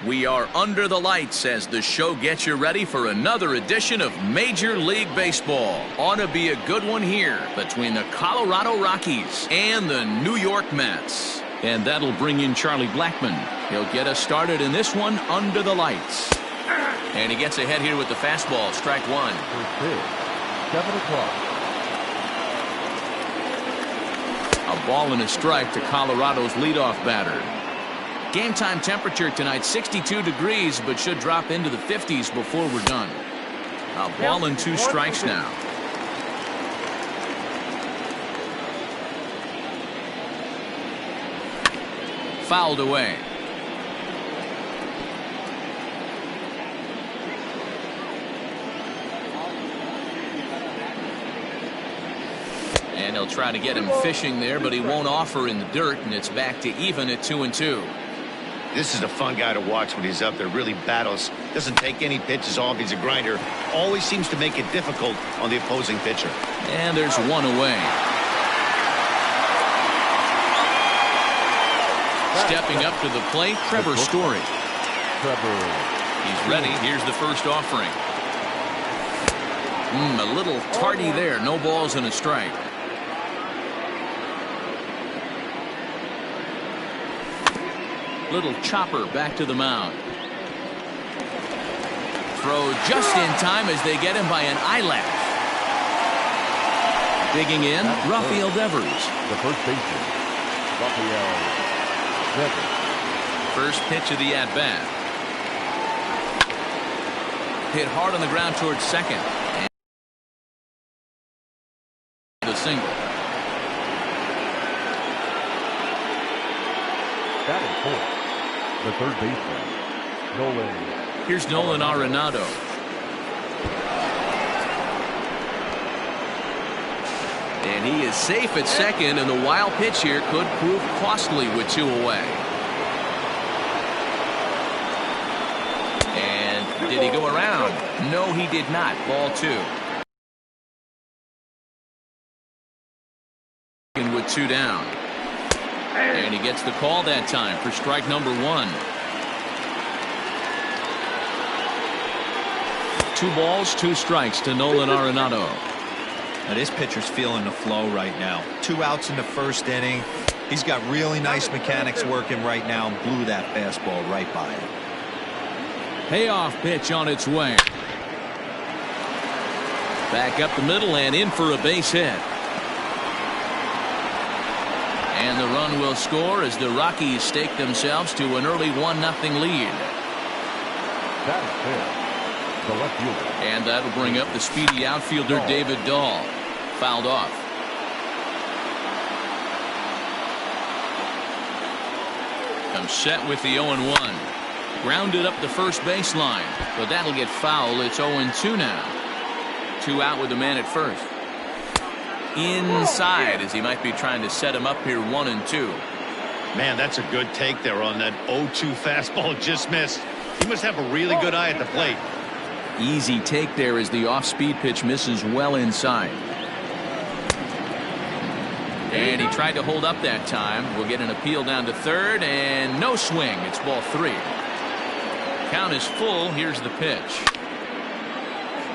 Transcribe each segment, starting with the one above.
We are under the lights as the show gets you ready for another edition of Major League Baseball. Ought to be a good one here between the Colorado Rockies and the New York Mets. And that'll bring in Charlie Blackmon. He'll get us started in this one under the lights. And he gets ahead here with the fastball, strike one. 7 o'clock. A ball and a strike to Colorado's leadoff batter. Game time temperature tonight 62 degrees, but should drop into the 50s before we're done. A ball and 2 strikes now. Fouled away. And they'll try to get him fishing there, but he won't offer in the dirt, and it's back to even at 2-2. This is a fun guy to watch when he's up there. Really battles. Doesn't take any pitches off. He's a grinder. Always seems to make it difficult on the opposing pitcher. And there's one away. Stepping up to the plate, Trevor Story. He's ready. Here's the first offering. A little tardy there. No balls and a strike. Little chopper back to the mound. Throw just in time as they get him by an eyelash. Digging in, Rafael Devers. The first baseman, Rafael Devers. First pitch of the at-bat. Hit hard on the ground towards second. And the single. Batting fourth, the third baseman, Nolan. Here's Nolan Arenado. And he is safe at second, and the wild pitch here could prove costly with 2 away. And did he go around? No, he did not. Ball 2. And with 2 down. And he gets the call that time for strike number 1. 2 balls, 2 strikes to Nolan Arenado. Now this pitcher's feeling the flow right now. 2 outs in the first inning. He's got really nice mechanics working right now and blew that fastball right by him. Payoff pitch on its way. Back up the middle and in for a base hit. And the run will score as the Rockies stake themselves to an early 1-0 lead. That's it. The left fielder. And that'll bring up the speedy outfielder David Dahl. Fouled off. I'm set with the 0-1. Grounded up the first baseline, but that'll get foul. It's 0-2 now. 2 out with the man at first. Inside as he might be trying to set him up here 1-2. Man, that's a good take there on that 0-2 fastball. Just missed. He must have a really good eye at the plate. Easy take there as the off-speed pitch misses well inside. And he tried to hold up that time. We'll get an appeal down to third, and no swing. It's ball 3. Count is full. Here's the pitch.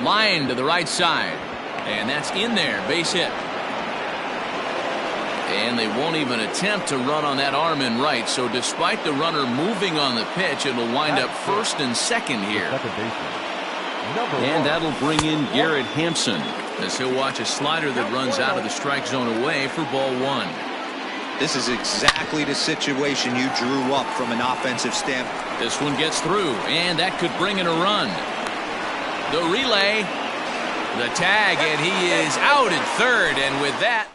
Line to the right side. And that's in there. Base hit. And they won't even attempt to run on that arm in right. So despite the runner moving on the pitch, it'll wind up first and second here. And that'll bring in Garrett Hampson as he'll watch a slider that runs out of the strike zone away for ball 1. This is exactly the situation you drew up from an offensive standpoint. This one gets through, and that could bring in a run. The relay, the tag, and he is out at third, and with that,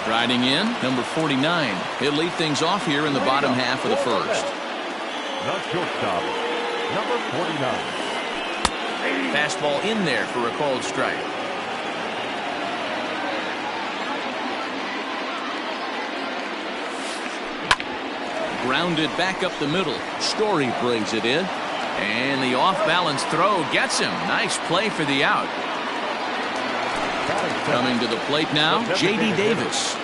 striding in, number 49. He'll lead things off here in the bottom half of the first. Not shortstop, number 49. Fastball in there for a called strike. Grounded back up the middle. Story brings it in. And the off-balance throw gets him. Nice play for the out. Coming to the plate now, J.D. Davis.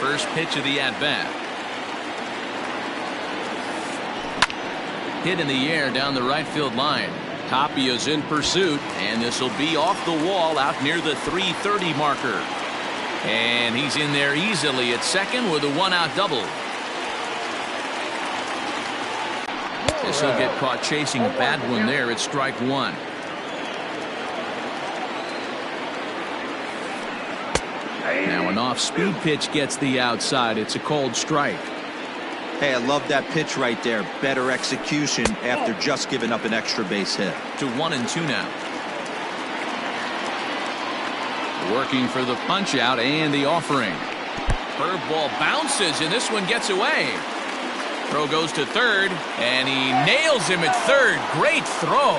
first pitch of the at-bat. Hit in the air down the right field line. Tapia's in pursuit, and this will be off the wall out near the 330 marker. And he's in there easily at second with a one-out double. This will get caught chasing a bad one there at strike one. Now an off-speed pitch gets the outside. It's a called strike. Hey, I love that pitch right there. Better execution after just giving up an extra base hit. To 1-2 now. Working for the punch out and the offering. Curveball bounces and this one gets away. Throw goes to third and he nails him at third. Great throw.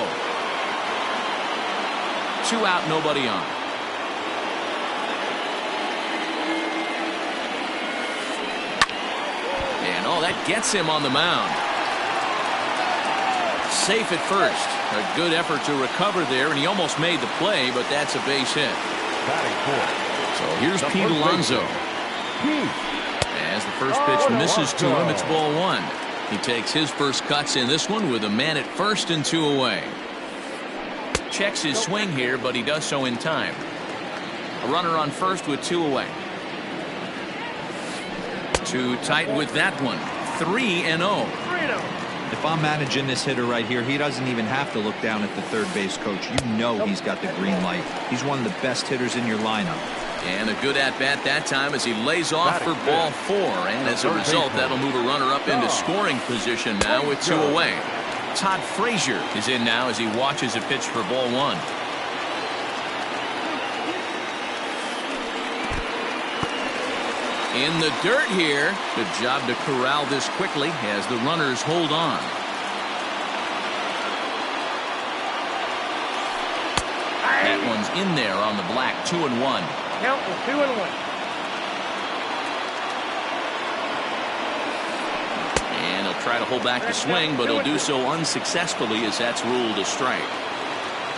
2 out, nobody on. And oh, that gets him on the mound. Safe at first. A good effort to recover there, and he almost made the play, but that's a base hit. So here's Pete Alonso. As the first pitch misses to him, it's ball one. He takes his first cuts in this one with a man at first and 2 away. Checks his swing here, but he does so in time. A runner on first with 2 away. Too tight with that one. 3-0. If I'm managing this hitter right here, he doesn't even have to look down at the third base coach. You know he's got the green light. He's one of the best hitters in your lineup. And a good at-bat that time as he lays off for ball 4. And as a result, that'll move a runner up into scoring position now with 2 away. Todd Frazier is in now as he watches a pitch for ball 1. In the dirt here. Good job to corral this quickly as the runners hold on. That one's in there on the black. 2-1. Count is 2-1. And he'll try to hold back the swing, but he'll do so unsuccessfully as that's ruled a strike.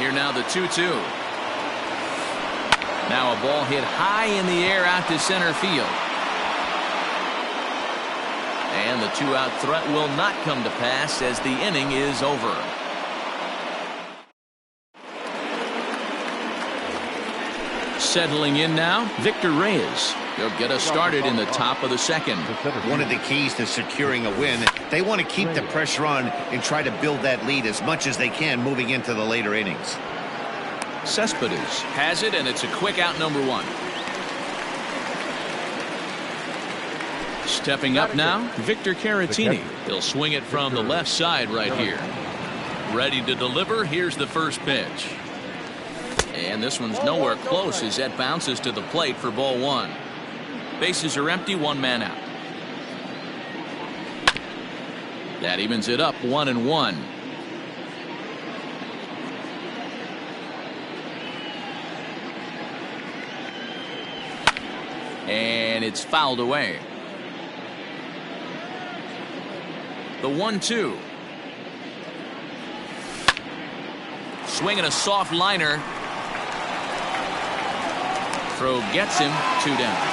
Here now the 2-2. Now a ball hit high in the air out to center field. And the 2-out threat will not come to pass as the inning is over. Settling in now, Victor Reyes. He'll get us started in the top of the second. One of the keys to securing a win, they want to keep the pressure on and try to build that lead as much as they can moving into the later innings. Cespedes has it, and it's a quick out, number 1. Stepping up now, Victor Caratini. He'll swing it from the left side right here. Ready to deliver. Here's the first pitch. And this one's nowhere close as that bounces to the plate for ball 1. Bases are empty, 1 man out. That evens it up, 1-1. And it's fouled away. The 1-2. Swinging a soft liner. Throw gets him. 2 down.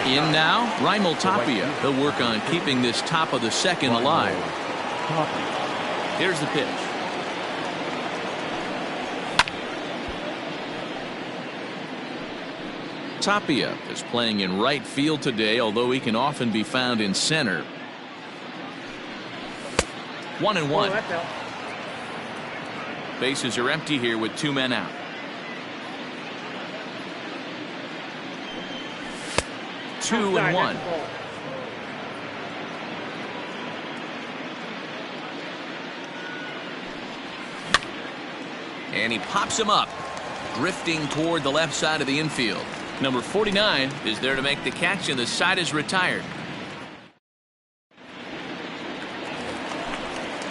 In now, Raimel Tapia. He'll work on keeping this top of the second alive. Here's the pitch. Tapia is playing in right field today, although he can often be found in center. 1-1. Bases are empty here with 2 men out. Two and one. And he pops him up, drifting toward the left side of the infield. Number 49 is there to make the catch, and the side is retired.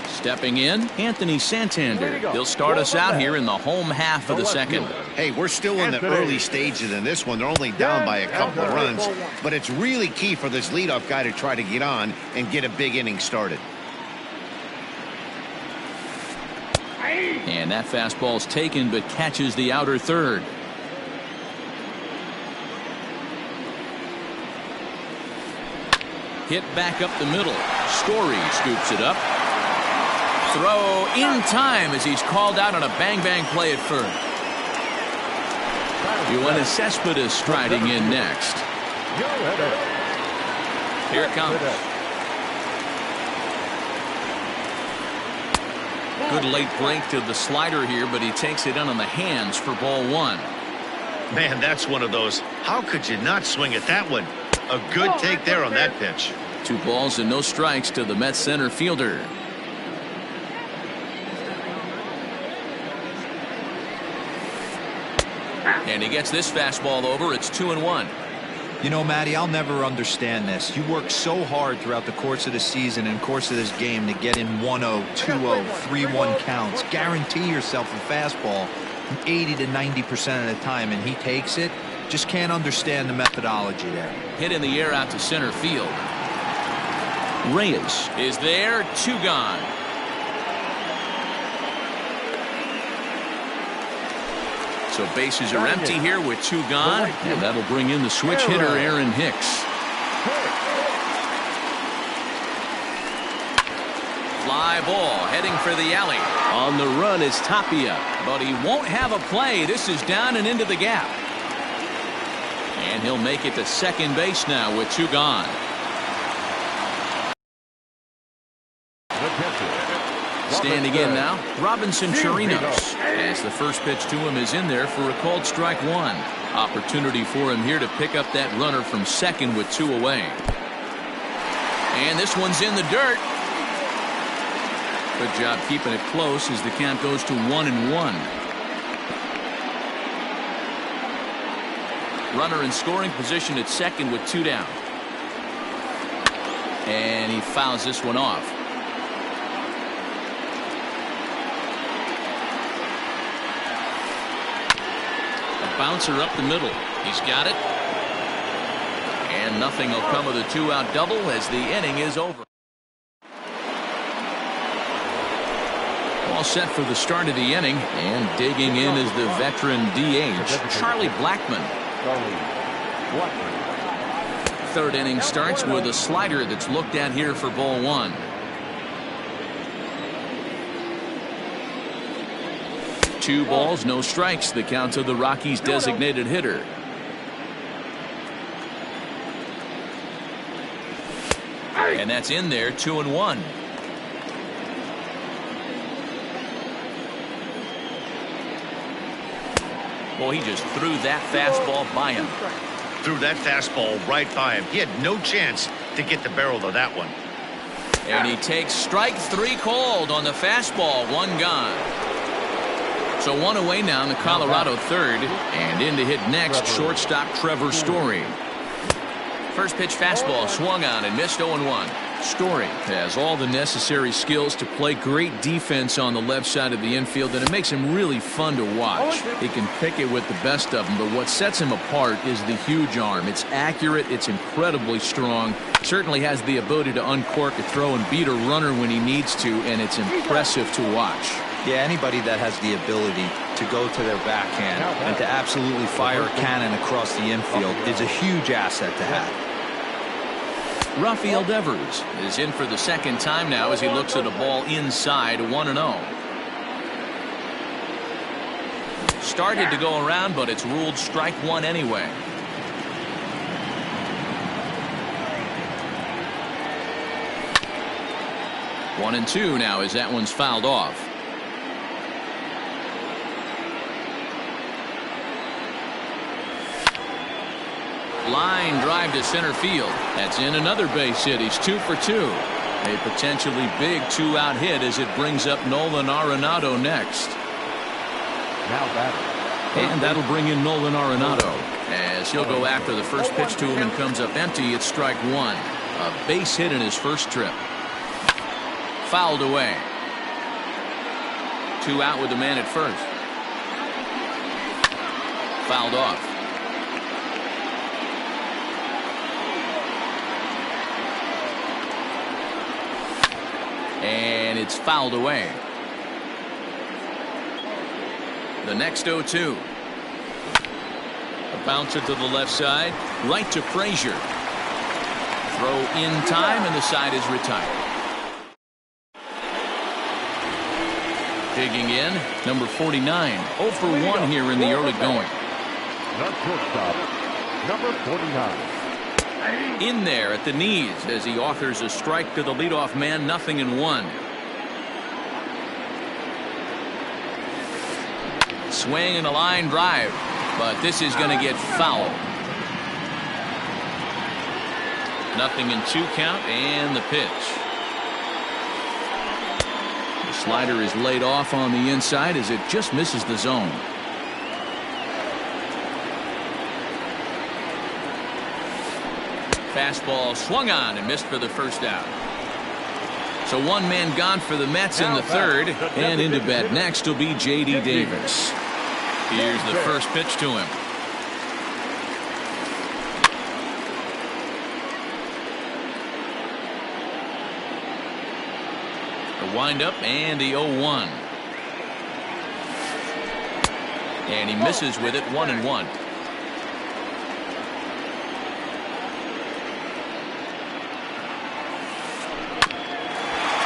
Stepping in, Anthony Santander. He'll start us out here in the home half of the second. Hey, we're still in the early stages in this one. They're only down by a couple of runs, but it's really key for this leadoff guy to try to get on and get a big inning started. And that fastball's taken, but catches the outer third. Hit back up the middle. Story scoops it up. Throw in time as he's called out on a bang-bang play at first. Yoenis Cespedes striding in next. Here it comes. Good late break to the slider here, but he takes it in on the hands for ball one. Man, that's one of those. How could you not swing at that one? A good take there on that pitch. 2 balls and no strikes to the Mets center fielder. And he gets this fastball over. It's 2-1. You know, Matty, I'll never understand this. You work so hard throughout the course of the season and course of this game to get in 1-0, 2-0, 3-1 counts. Guarantee yourself a fastball 80 to 90% of the time, and he takes it. Just can't understand the methodology there. Hit in the air out to center field. Reyes is there. 2 gone. So bases are empty here with 2 gone, and that'll bring in the switch hitter Aaron Hicks. Fly ball heading for the alley. On the run is Tapia, but he won't have a play. This is down and into the gap. And he'll make it to second base now with 2 gone. Standing in now, Robinson Chirinos, as the first pitch to him is in there for a called strike 1. Opportunity for him here to pick up that runner from second with 2 away. And this one's in the dirt. Good job keeping it close as the count goes to 1-1. Runner in scoring position at second with 2 down. And he fouls this one off. Bouncer up the middle. He's got it. And nothing will come of the 2-out double as the inning is over. All set for the start of the inning, and digging in is the veteran DH, Charlie Blackmon. 3rd inning starts with a slider that's looked at here for ball 1. Two balls, no strikes. The count to the Rockies' designated hitter. And that's in there, 2-1. Well, he just threw that fastball by him. Threw that fastball right by him. He had no chance to get the barrel of that one. And he takes strike 3 called on the fastball. 1 gone. So 1 away now in the Colorado 3rd, and in to hit next, shortstop Trevor Story. First pitch fastball swung on and missed. 0-1. Story has all the necessary skills to play great defense on the left side of the infield, and it makes him really fun to watch. He can pick it with the best of them, but what sets him apart is the huge arm. It's accurate, it's incredibly strong, certainly has the ability to uncork a throw and beat a runner when he needs to, and it's impressive to watch. Yeah, anybody that has the ability to go to their backhand and to absolutely fire a cannon across the infield is a huge asset to have. Rafael Devers is in for the 2nd time now as he looks at a ball inside. 1-0. Started to go around, but it's ruled strike 1 anyway. One and 2 now as that one's fouled off. Line drive to center field. That's in another base hit. He's 2 for 2. A potentially big 2-out hit as it brings up Nolan Arenado next. Now batting. And that'll bring in Nolan Arenado as he'll go after the first pitch to him and comes up empty. It's strike 1. A base hit in his first trip. Fouled away. 2 out with the man at first. Fouled off. And it's fouled away. The next 0-2. A bouncer to the left side, right to Frazier. Throw in time, and the side is retired. Digging in, number 49. 0 for 1 here in the early going. Not shortstop, number 49. In there at the knees as he offers a strike to the leadoff man, 0-1. Swing and a line drive, but this is going to get foul. 0-2 count, and the pitch. The slider is laid off on the inside as it just misses the zone. Fastball swung on and missed for the first out. So one man gone for the Mets in the third, and into bat next will be J.D. Davis. Here's the first pitch to him. The windup and the 0-1. And he misses with it, 1-1.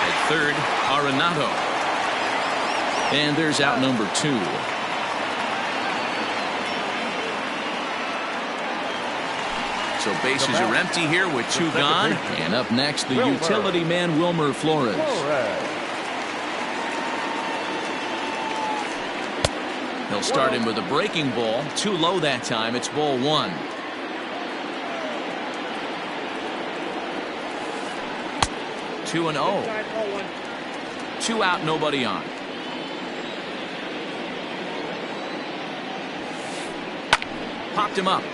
At third, Arenado. And there's out number 2. So bases are empty here with 2 gone. And up next, the utility man, Wilmer Flores. He'll start him with a breaking ball. Too low that time. It's ball 1. Two and 0. 2 out, nobody on. Popped him up.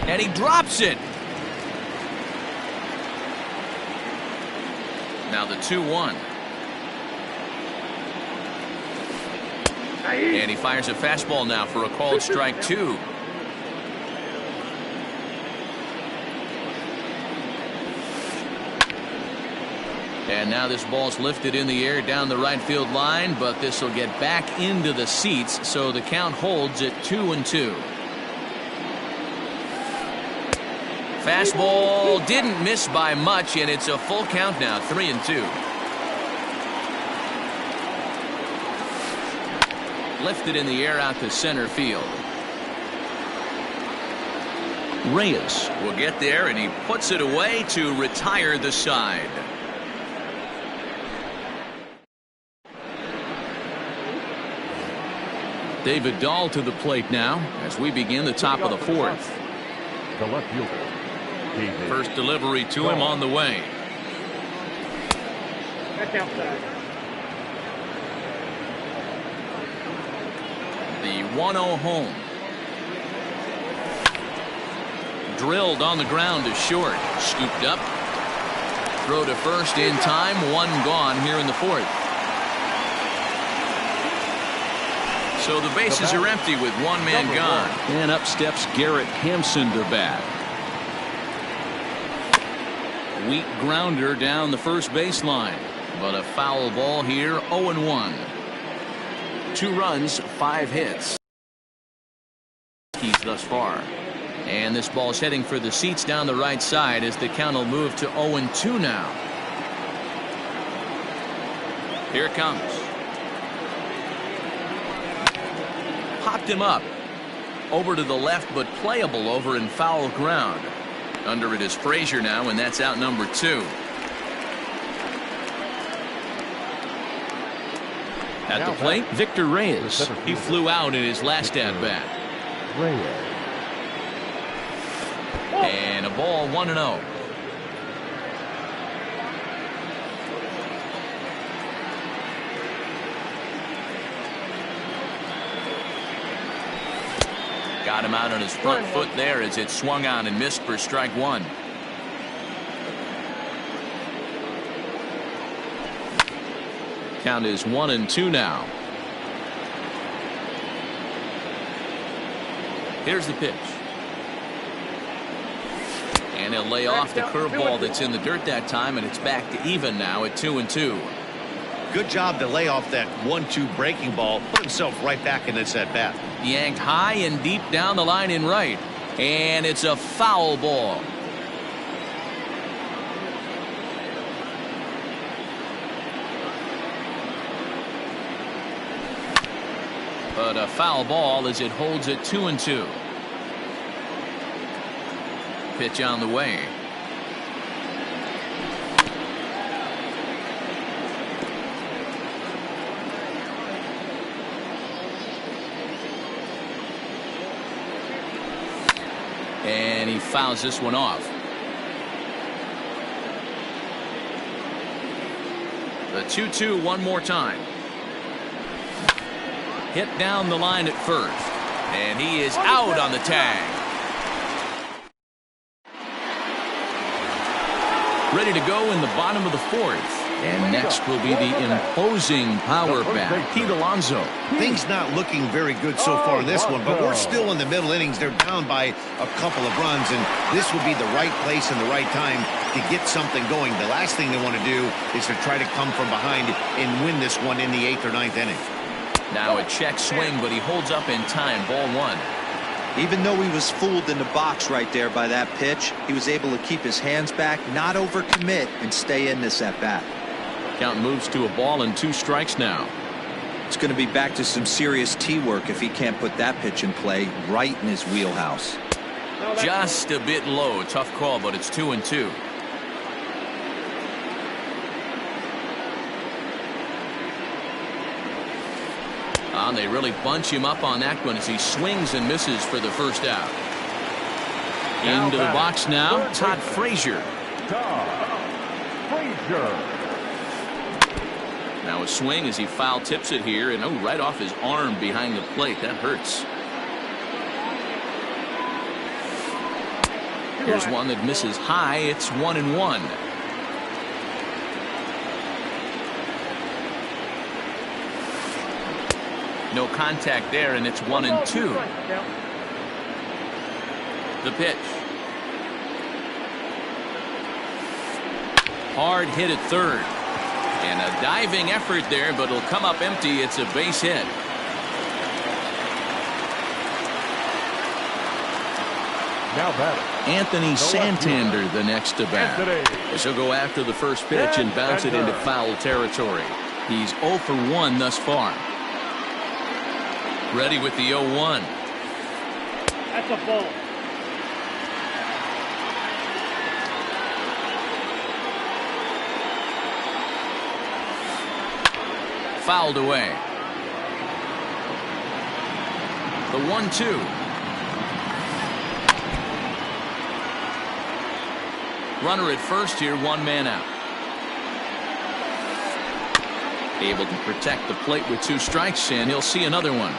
And he drops it. Now the 2-1. And he fires a fastball now for a called strike 2. And now this ball's lifted in the air down the right field line, but this will get back into the seats, so the count holds at 2-2. Fastball didn't miss by much, and it's a full count now, 3-2. Lifted in the air out to center field. Reyes will get there, and he puts it away to retire the side. David Dahl to the plate now as we begin the top of the 4th. The left fielder. First delivery to him on the way. That's outside. The 1-0 home. Drilled on the ground to short. Scooped up. Throw to first in time. 1 gone here in the 4th. So the bases are empty with 1 man gone. And up steps Garrett Hampson to bat. Weak grounder down the first baseline, but a foul ball here. 0-1. 2 runs, 5 hits. Keys thus far. And this ball's heading for the seats down the right side as the count will move to 0-2 now. Here it comes. Popped him up. Over to the left, but playable over in foul ground. Under it is Frazier now, and that's out number 2. At the plate, Victor Reyes. He flew out in his last at-bat. And a ball, 1-0. Got him out on his front foot there as it swung on and missed for strike 1. Count is 1-2 now. Here's the pitch. And he'll lay off the curveball that's in the dirt that time, and it's back to even now at 2-2. Good job to lay off that 1-2 breaking ball. Put himself right back in this at bat. Yanked high and deep down the line in right. And it's a foul ball. But a foul ball as it holds it 2-2. Pitch on the way. And he fouls this one off. The 2-2 one more time. Hit down the line at first. And he is out on the tag. Ready to go in the bottom of the fourth. And next will be the imposing power bat, Pete Alonso. Things not looking very good so far in this one, but we're still in the middle innings. They're down by a couple of runs, and this would be the right place and the right time to get something going. The last thing they want to do is to try to come from behind and win this one in the 8th or 9th inning. Now a check swing, but he holds up in time. Ball one. Even though he was fooled in the box right there by that pitch, he was able to keep his hands back, not overcommit, and stay in this at bat. Count moves to a ball and 2 strikes now. It's going to be back to some serious tee work if he can't put that pitch in play right in his wheelhouse. Just a bit low. Tough call, but it's 2-2. They really bunch him up on that one as he swings and misses for the first out. Into the box now, Todd Frazier. Now a swing as he foul tips it here, and right off his arm behind the plate. That hurts. Here's one that misses high. It's 1-1. No contact there, and it's 1-2. The pitch. Hard hit at third. And a diving effort there, but it'll come up empty. It's a base hit. Now batting Anthony Santander, the next to bat. As he'll go after the first pitch and bounce it into foul territory. He's 0 for 1 thus far. Ready with the 0-1. That's a ball. Fouled away. The 1-2. Runner at first here, 1 man out. Able to protect the plate with 2 strikes, and he'll see another one.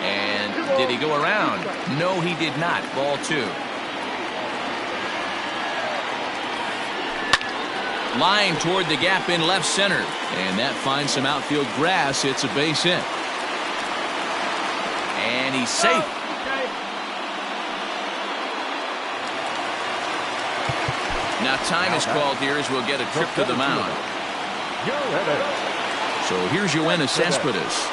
And did he go around? No, he did not. Ball 2. Line toward the gap in left center. And that finds some outfield grass. It's a base hit. And he's safe. Now time is called here as we'll get a trip to the mound. So here's Yoenis Cespedes.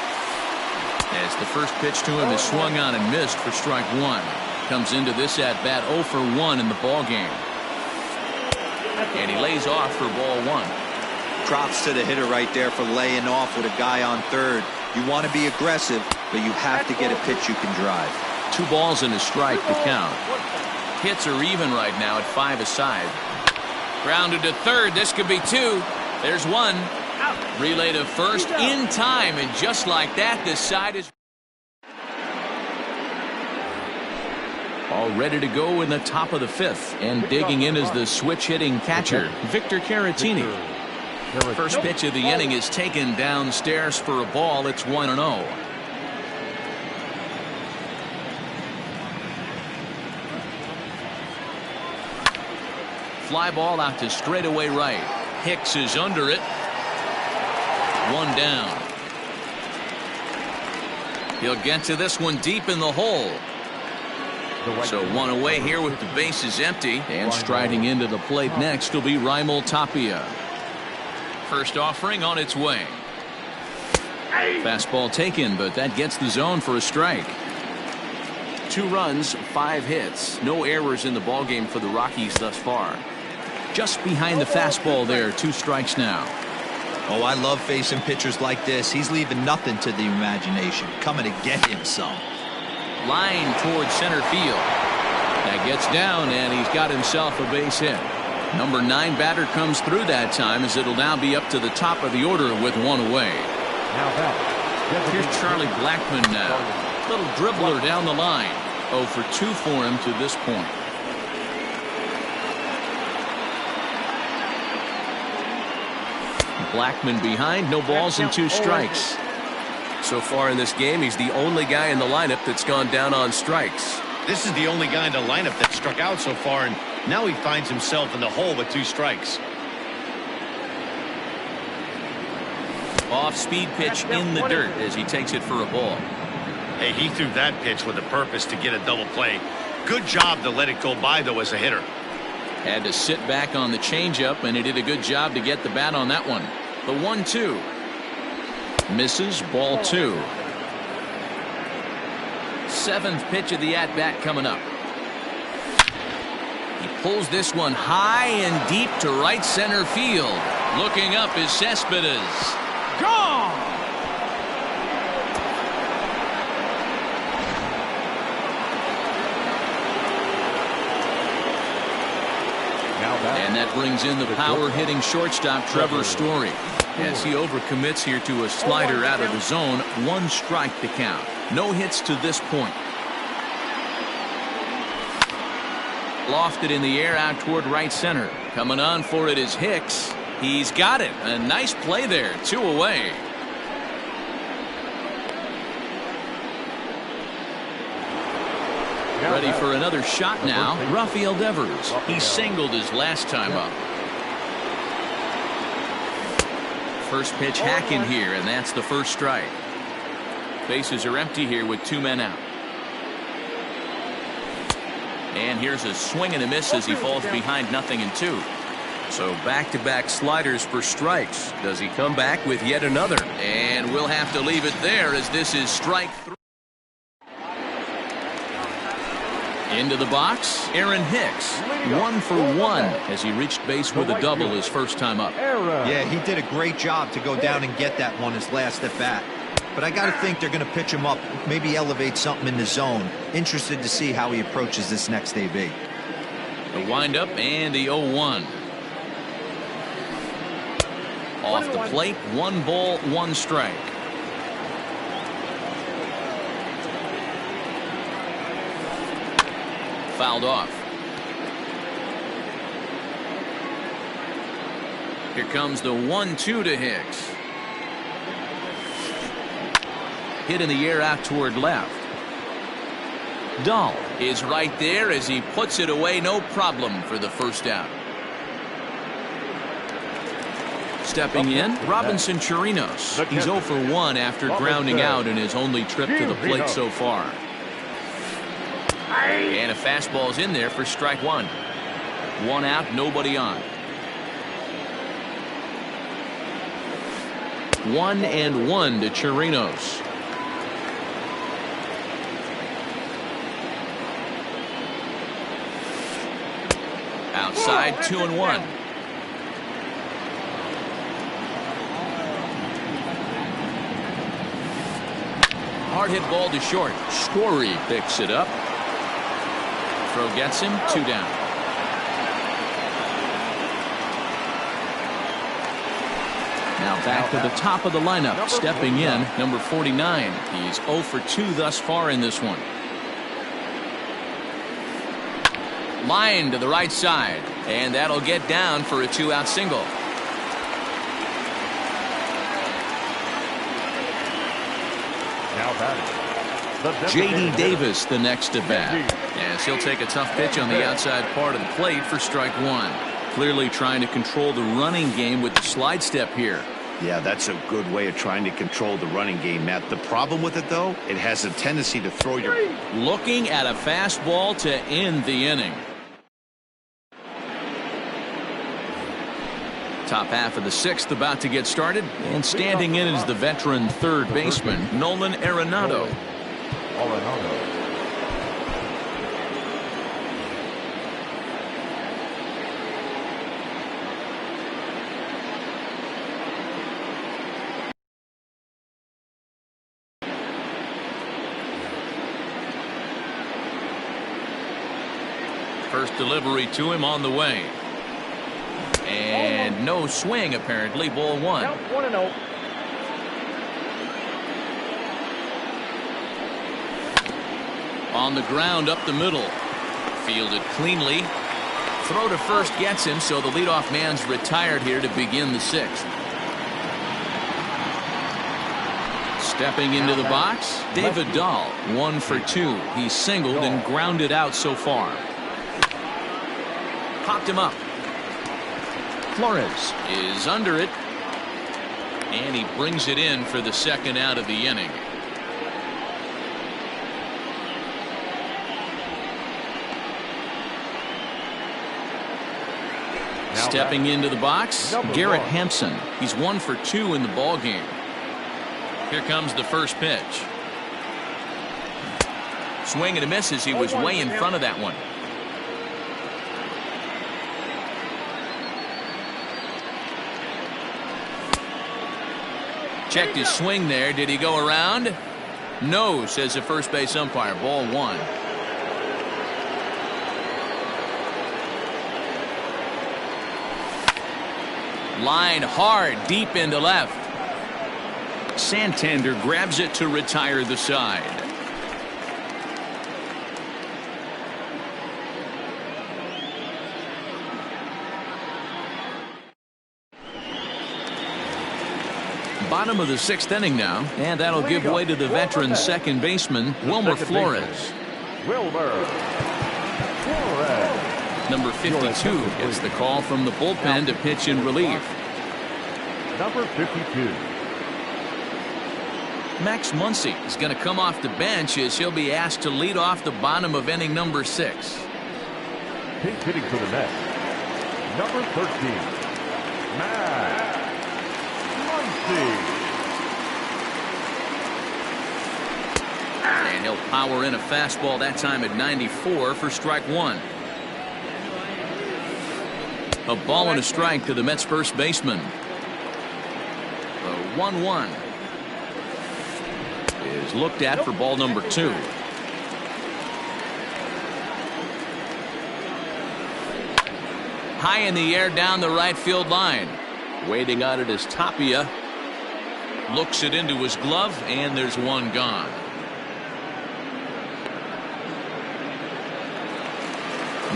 As the first pitch to him is swung on and missed for strike 1. Comes into this at bat 0 for 1 in the ball game. And he lays off for ball 1. Props to the hitter right there for laying off with a guy on third. You want to be aggressive, but you have to get a pitch you can drive. 2 balls and a strike to count. Hits are even right now at 5 aside. Grounded to third. This could be 2. There's 1. Relay to first in time, and just like that, this side is all ready to go in the top of the 5th. And digging in is the switch-hitting catcher, Victor Caratini. First pitch of the inning is taken downstairs for a ball. It's 1-0. Fly ball out to straightaway right. Hicks is under it. 1 down. He'll get to this one deep in the hole. So 1 away here with the bases empty. And striding into the plate next will be Raimel Tapia. First offering on its way. Fastball taken, but that gets the zone for a strike. 2 runs, 5 hits. No errors in the ballgame for the Rockies thus far. Just behind the fastball there. 2 strikes now. Oh, I love facing pitchers like this. He's leaving nothing to the imagination. Coming to get him some. Line towards center field. That gets down, and he's got himself a base hit. Number 9 batter comes through that time, as it'll now be up to the top of the order with 1 away. Now that. Here's Charlie Blackmon now. Little dribbler down the line. 0 for 2 for him to this point. Blackmon behind, no balls and 2 strikes. So far in this game, he's the only guy in the lineup that's gone down on strikes. This is the only guy in the lineup that struck out so far, and now he finds himself in the hole with 2 strikes. Off-speed pitch in the dirt as he takes it for a ball. Hey, he threw that pitch with a purpose to get a double play. Good job to let it go by, though, as a hitter. Had to sit back on the changeup, and he did a good job to get the bat on that one. The 1-2. Misses, ball 2. 7th pitch of the at-bat coming up. He pulls this one high and deep to right center field. Looking up is Cespedes. Gone! And that brings in the power-hitting shortstop Trevor Story. As he overcommits here to a slider out of the zone. 1 strike to count. No hits to this point. Lofted in the air out toward right center. Coming on for it is Hicks. He's got it. A nice play there. 2 away. Ready for another shot now. Rafael Devers. He singled his last time up. First pitch hacking here, and that's the first strike. Bases are empty here with 2 men out. And here's a swing and a miss as he falls behind 0-2. So back-to-back sliders for strikes. Does he come back with yet another? And we'll have to leave it there as this is strike 3. Into the box, Aaron Hicks. 1 for 1 as he reached base with a double his first time up. Yeah, he did a great job to go down and get that one his last at bat. But I got to think they're going to pitch him up, maybe elevate something in the zone. Interested to see how he approaches this next AB. The windup and the 0-1. Off the plate, 1 ball, 1 strike. Fouled off. Here comes the 1-2 to Hicks. Hit in the air out toward left. Dahl is right there as he puts it away, no problem for the first out. Stepping in, Robinson Chirinos. He's 0 for 1 after grounding out in his only trip to the plate so far. And a fastball's in there for strike 1. 1 out, nobody on. 1-1 to Chirinos. Outside, 2-1. Hard hit ball to short. Story picks it up. Throw gets him. 2 down. Now back to the top of the lineup. Stepping in, number 49. He's 0 for 2 thus far in this one. Line to the right side, and that'll get down for a 2-out single. Now batting. J.D. Davis the next to bat, as he'll take a tough pitch on the outside part of the plate for strike 1. Clearly trying to control the running game with the slide step here. Yeah, that's a good way of trying to control the running game, Matt. The problem with it, though, it has a tendency to throw your... Looking at a fastball to end the inning. Top half of the sixth about to get started, and standing in is the veteran third baseman, Nolan Arenado. First delivery to him on the way. And no swing, apparently. Ball one. Count 1-0. On the ground up the middle. Fielded cleanly. Throw to first gets him, so the leadoff man's retired here to begin the sixth. Stepping into the box, David Dahl, 1 for 2. He's singled and grounded out so far. Popped him up. Flores is under it, and he brings it in for the second out of the inning. Stepping into the box, Garrett Hampson. He's 1 for 2 in the ball game. Here comes the first pitch. Swing and a miss as he was way in front of that one. Checked his swing there. Did he go around? No, says the first base umpire. Ball one. Line hard deep into left. Santander grabs it to retire the side. Bottom of the sixth inning now, and that'll give way to the veteran second baseman, Wilmer Flores. Number 52 gets the call from the bullpen to pitch in relief. Number 52. Max Muncy is going to come off the bench as he'll be asked to lead off the bottom of inning number 6. Pinch hitting for the Mets. Number 13. Max Muncy. And he'll power in a fastball that time at 94 for strike one. A ball and a strike to the Mets first baseman. The 1-1 is looked at for ball number 2. High in the air down the right field line. Waiting on it is Tapia. Looks it into his glove, and there's one gone.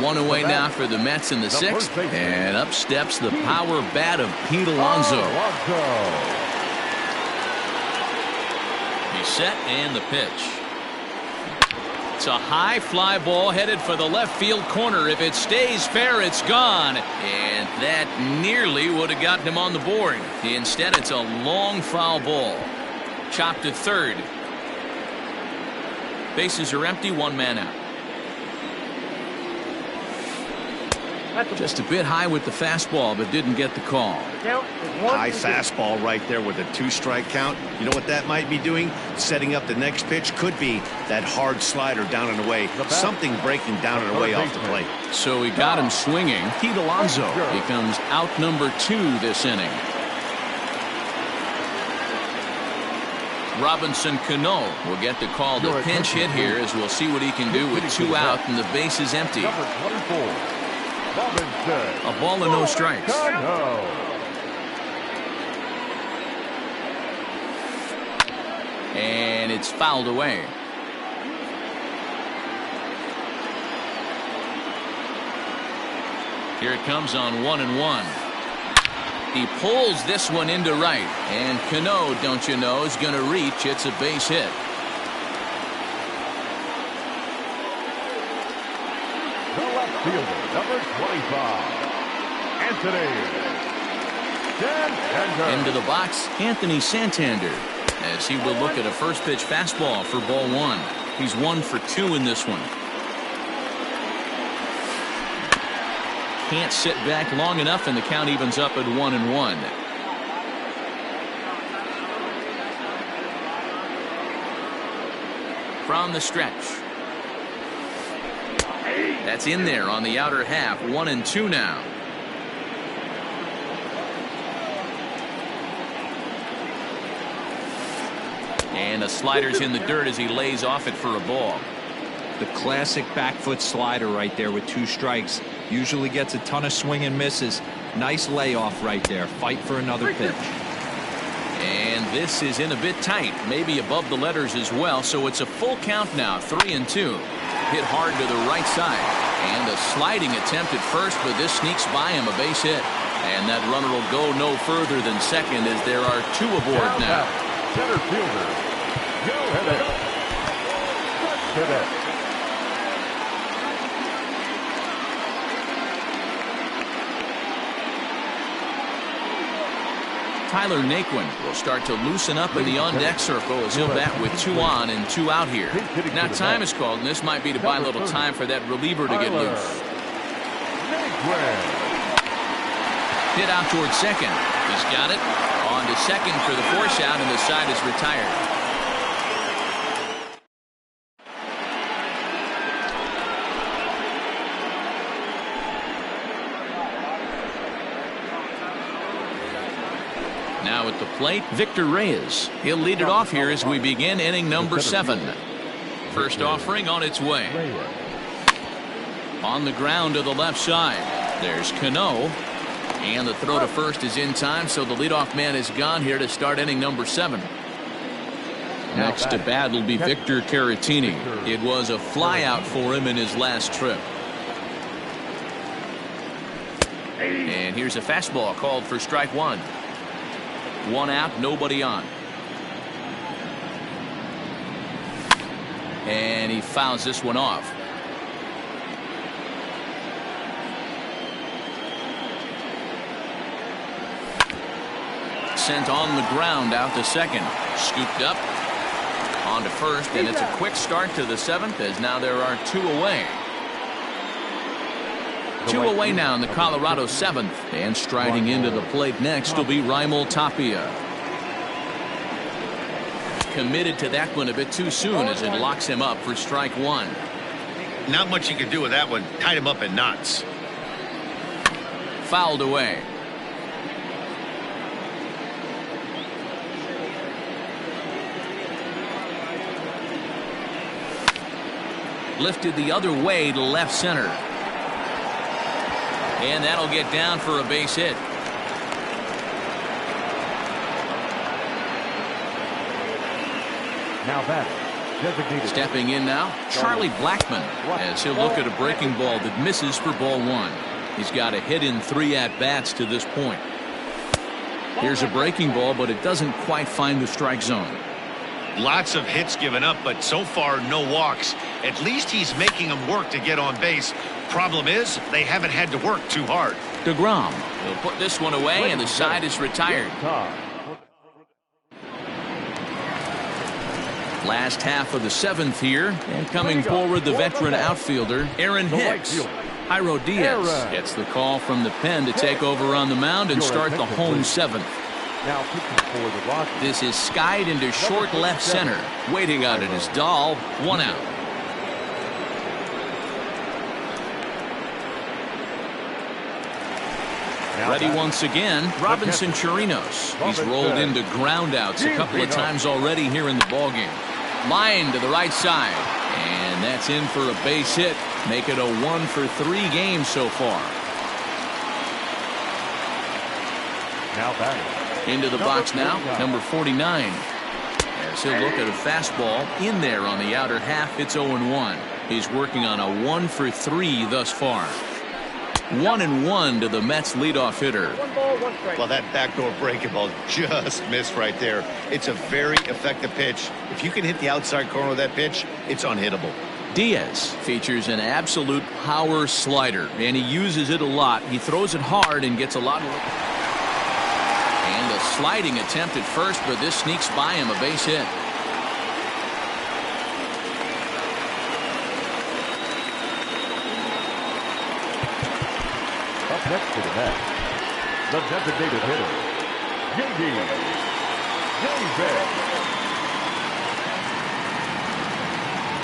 One away now for the Mets in the sixth, and up steps the power bat of Pete Alonso. He's set, and the pitch. It's a high fly ball headed for the left field corner. If it stays fair, it's gone, and that nearly would have gotten him on the board. Instead, it's a long foul ball. Chopped to third. Bases are empty, one man out. Just a bit high with the fastball, but didn't get the call. High fastball right there with a 2-strike count. You know what that might be doing? Setting up the next pitch. Could be that hard slider down and away. Something breaking down and away off the plate. So he got him swinging. Pete Alonso becomes out number 2 this inning. Robinson Cano will get the call to pinch hit here, as we'll see what he can do with 2 out and the base is empty. A ball and no strikes. And it's fouled away. Here it comes on 1-1. He pulls this one into right, and Cano, don't you know, is going to reach. It's a base hit. The left fielder, number 25, Anthony Santander. Into the box, Anthony Santander, as he will look at a first pitch fastball for ball 1. He's 1 for 2 in this one. can't sit back long enough, and the count evens up at 1-1. From the stretch. That's in there on the outer half. 1-2 now. And the slider's in the dirt as he lays off it for a ball. The classic back foot slider right there with 2 strikes. Usually gets a ton of swing and misses. Nice layoff right there. Fight for another pitch. And this is in a bit tight, maybe above the letters as well, so it's a full count now. 3-2. Hit hard to the right side. And a sliding attempt at first, but this sneaks by him, a base hit. And that runner will go no further than second as there are 2 aboard now. Center fielder, Joe Hibbett. Tyler Naquin will start to loosen up in the on-deck circle as he'll bat with 2 on and 2 out here. Now time is called, and this might be to buy a little time for that reliever to get loose. Hit out towards second. He's got it. On to second for the force out, and the side is retired. Now at the plate, Victor Reyes. He'll lead it off here as we begin inning number 7. First offering on its way. On the ground to the left side. There's Cano. And the throw to first is in time, so the leadoff man is gone here to start inning number 7. Next to bat will be Victor Caratini. It was a flyout for him in his last trip. And here's a fastball called for strike 1. 1 out, nobody on. And he fouls this one off. Sent on the ground out to second. Scooped up. On to first, and it's a quick start to the 7th as now there are 2 away. 2 away now in the Colorado 7th. And striding into the plate next will be Raimel Tapia. Committed to that one a bit too soon as it locks him up for strike 1. Not much you can do with that one. Tied him up in knots. Fouled away. Lifted the other way to left center. And that'll get down for a base hit. Now that designated. Stepping in now, Charlie Blackmon, as he'll look at a breaking ball that misses for ball 1. He's got a hit in 3 at-bats to this point. Here's a breaking ball, but it doesn't quite find the strike zone. Lots of hits given up, but so far no walks. At least he's making them work to get on base. Problem is, they haven't had to work too hard. DeGrom will put this one away, and the side is retired. Last half of the 7th here, and coming forward the veteran outfielder Aaron Hicks. Jairo Diaz gets the call from the pen to take over on the mound and start the home 7th. Now for the Rockies. This is skied into short left center. Waiting on it is Dahl. 1 out. Ready once again, Robinson Chirinos. He's rolled into groundouts a couple of times already here in the ballgame. Line to the right side. And that's in for a base hit. Make it a 1 for 3 games so far. Now batting. Into the box now, number 49. As he'll look at a fastball in there on the outer half, it's 0-1. He's working on a 1 for 3 thus far. 1-1 to the Mets leadoff hitter. 1 ball, 1 strike. Well, that backdoor breaking ball just missed right there. It's a very effective pitch. If you can hit the outside corner of that pitch, it's unhittable. Diaz features an absolute power slider, and he uses it a lot. He throws it hard and gets a lot of... And a sliding attempt at first, but this sneaks by him, a base hit. Next to the net, the designated hitter, J.D. Davis.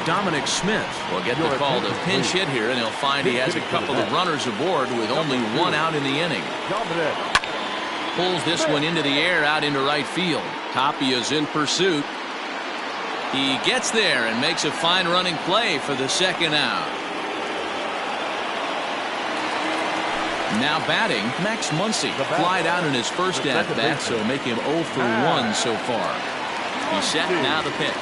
Dominic Smith will get the call to pinch hit here, and he'll find he has a couple of runners aboard with only one out in the inning. Pulls this one into the air out into right field. Tapia's in pursuit. He gets there and makes a fine running play for the second out. Now batting, Max Muncy. Flied out in his first at-bat, so make him 0 for 1 so far. He's set, now the pitch.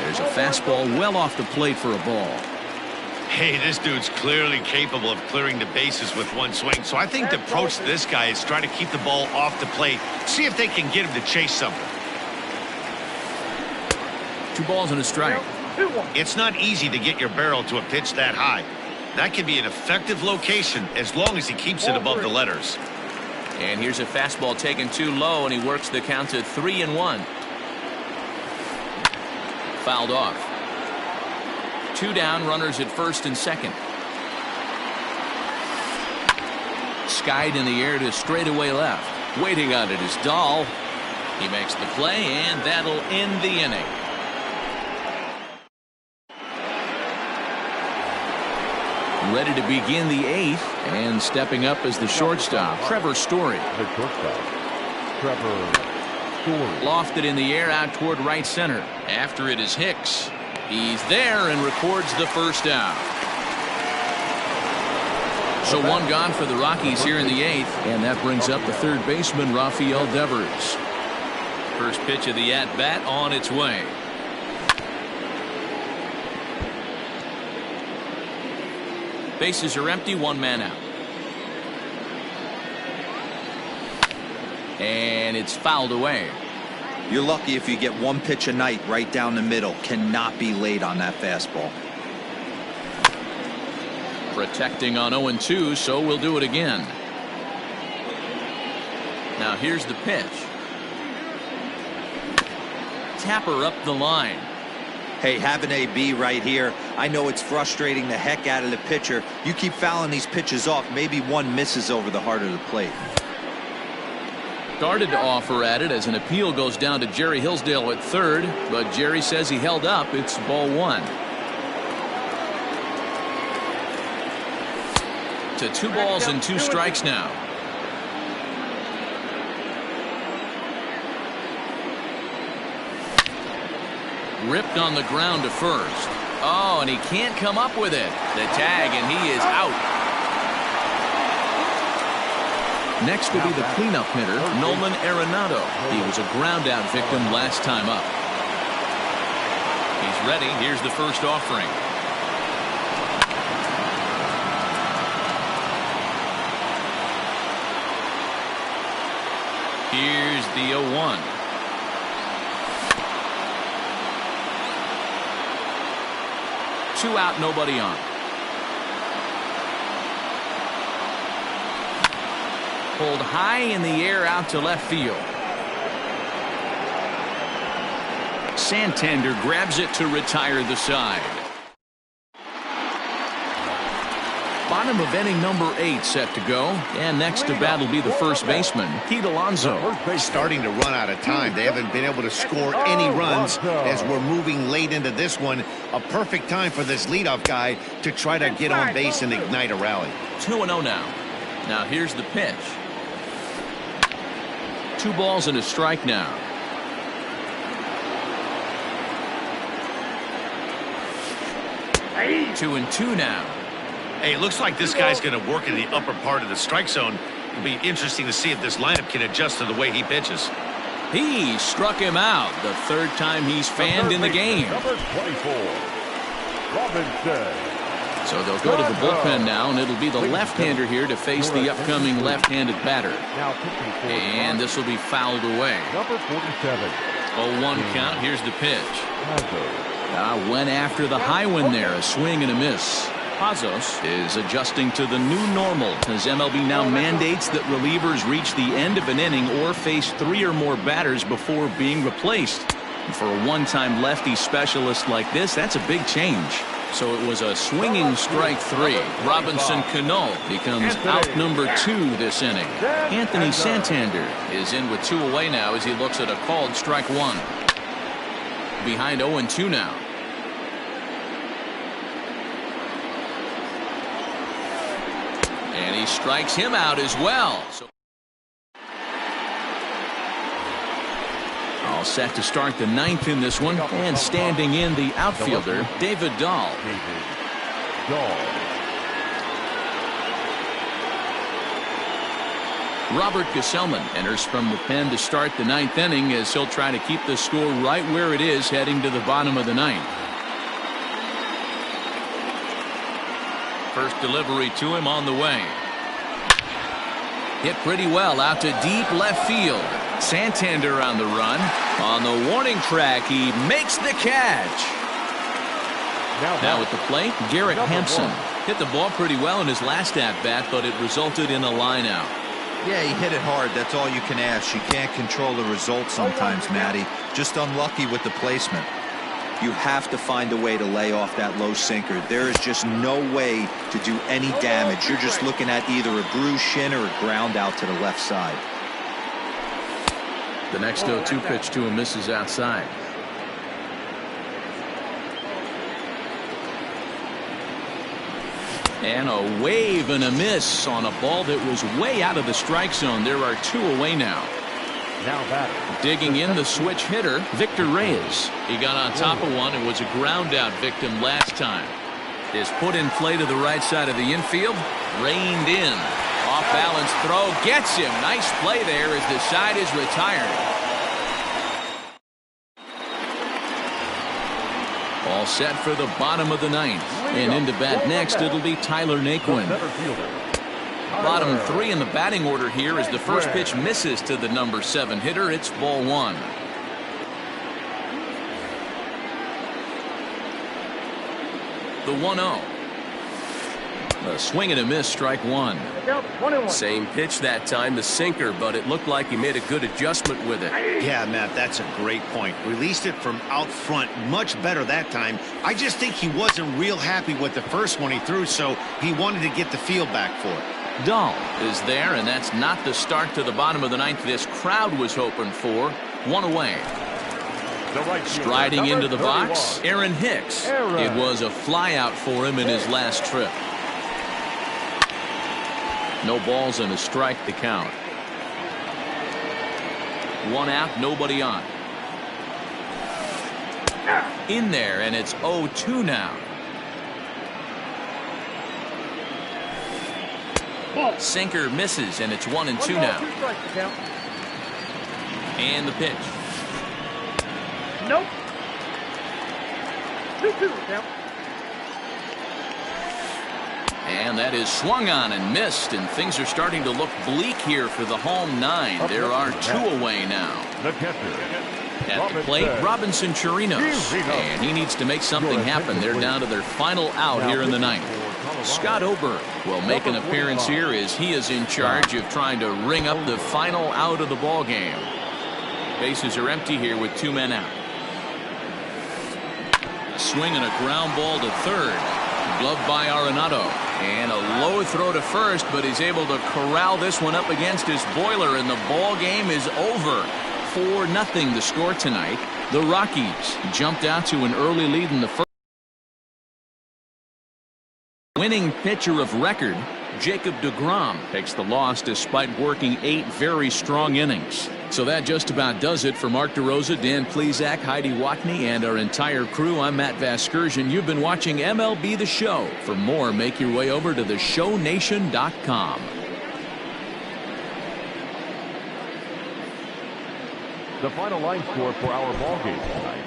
There's a fastball well off the plate for a ball. Hey, this dude's clearly capable of clearing the bases with one swing. So I think the approach to this guy is try to keep the ball off the plate. See if they can get him to chase something. 2 balls and a strike. It's not easy to get your barrel to a pitch that high. That can be an effective location as long as he keeps it above the letters. And here's a fastball taken too low, and he works the count to 3-1. Fouled off. 2 down, runners at first and second. Skied in the air to straightaway left. Waiting on it is Dahl. He makes the play, and that'll end the inning. Ready to begin the 8th, and stepping up as the shortstop, Trevor Story. The shortstop, Trevor Story. Lofted in the air out toward right center. After it is Hicks. He's there and records the first out. So 1 gone for the Rockies here in the 8th, and that brings up the third baseman, Rafael Devers. First pitch of the at-bat on its way. Bases are empty, 1 man out. And it's fouled away. You're lucky if you get 1 pitch a night right down the middle. Cannot be late on that fastball. Protecting on 0-2, so we'll do it again. Now here's the pitch. Tapper up the line. Hey, have an AB right here. I know it's frustrating the heck out of the pitcher. You keep fouling these pitches off, maybe 1 misses over the heart of the plate. Started to offer at it as an appeal goes down to Jerry Hillsdale at third, but Jerry says he held up. It's ball 1. To 2 balls and 2 strikes now. Ripped on the ground to first. Oh, and he can't come up with it. The tag, and he is out. Next will be the cleanup hitter, Nolan Arenado. He was a ground-out victim last time up. He's ready. Here's the first offering. Here's the 0-1. Two out, nobody on. Pulled high in the air out to left field. Santander grabs it to retire the side. Bottom of inning number 8 set to go, and next to bat will be the first baseman, Pete Alonso. Starting to run out of time. They haven't been able to score any runs as we're moving late into this one. A perfect time for this leadoff guy to try to get on base and ignite a rally. 2-0 now. Now here's the pitch. 2 balls and a strike now. Hey. 2-2 now. Hey, it looks like this guy's going to work in the upper part of the strike zone. It'll be interesting to see if this lineup can adjust to the way he pitches. He struck him out. The 3rd time he's fanned in the game. Number 24, Robinson. So they'll go to the bullpen now, and it'll be the left-hander here to face the upcoming left-handed batter. And this will be fouled away. Number 47. 0-1 count. Here's the pitch. Went after the high one there. A swing and a miss. Pazos is adjusting to the new normal as MLB now mandates that relievers reach the end of an inning or face 3 or more batters before being replaced. And for a one-time lefty specialist like this, that's a big change. So it was a swinging strike 3. Robinson Cano becomes out number 2 this inning. Anthony Santander is in with 2 away now as he looks at a called strike 1. Behind 0-2 now. And he strikes him out as well. So all set to start the 9th in this one, and standing in the outfielder, David Dahl. Robert Gesellman enters from the pen to start the 9th inning as he'll try to keep the score right where it is heading to the bottom of the 9th. First delivery to him on the way. Hit pretty well out to deep left field. Santander on the run. On the warning track, he makes the catch. Now at the plate, Garrett Hampson. Hit the ball pretty well in his last at-bat, but it resulted in a line-out. Yeah, he hit it hard. That's all you can ask. You can't control the result sometimes, Matty. Just unlucky with the placement. You have to find a way to lay off that low sinker. There is just no way to do any damage. You're just looking at either a bruised shin or a ground out to the left side. The next 0-2 pitch to him misses outside. And a wave and a miss on a ball that was way out of the strike zone. There are 2 away now. Digging in the switch hitter, Victor Reyes. He got on top of one and was a ground out victim last time. His put in play to the right side of the infield, reined in. Off balance throw gets him. Nice play there as the side is retired. All set for the bottom of the 9th. And into bat next, it'll be Tyler Naquin. Bottom 3 in the batting order here as the first pitch misses to the number 7 hitter. It's ball 1. The 1-0. A swing and a miss, strike 1. Same pitch that time, the sinker, but it looked like he made a good adjustment with it. Yeah, Matt, that's a great point. Released it from out front much better that time. I just think he wasn't real happy with the first one he threw, so he wanted to get the feel back for it. Dahl is there, and that's not the start to the bottom of the 9th this crowd was hoping for. 1 away. Striding into the box, Aaron Hicks. It was a fly out for him in his last trip. No balls and a strike to count. 1 out, nobody on. In there, and it's 0-2 now. Sinker misses, and it's 1-2 now. And the pitch. Nope. 2-2 count. And that is swung on and missed, and things are starting to look bleak here for the home 9. There are 2 away now. At the plate, Robinson Chirinos, and he needs to make something happen. They're down to their final out here in the 9th. Scott Oberg will make an appearance here as he is in charge of trying to ring up the final out of the ball game. Bases are empty here with 2 men out. Swing and a ground ball to third. Gloved by Arenado. And a low throw to first, but he's able to corral this one up against his boiler, and the ball game is over. 4-0 the score tonight. The Rockies jumped out to an early lead in the first. Winning pitcher of record, Jacob deGrom, takes the loss despite working 8 very strong innings. So that just about does it for Mark DeRosa, Dan Plesac, Heidi Watney, and our entire crew. I'm Matt Vasgersian. You've been watching MLB The Show. For more, make your way over to theshownation.com. The final line score for our ball game tonight.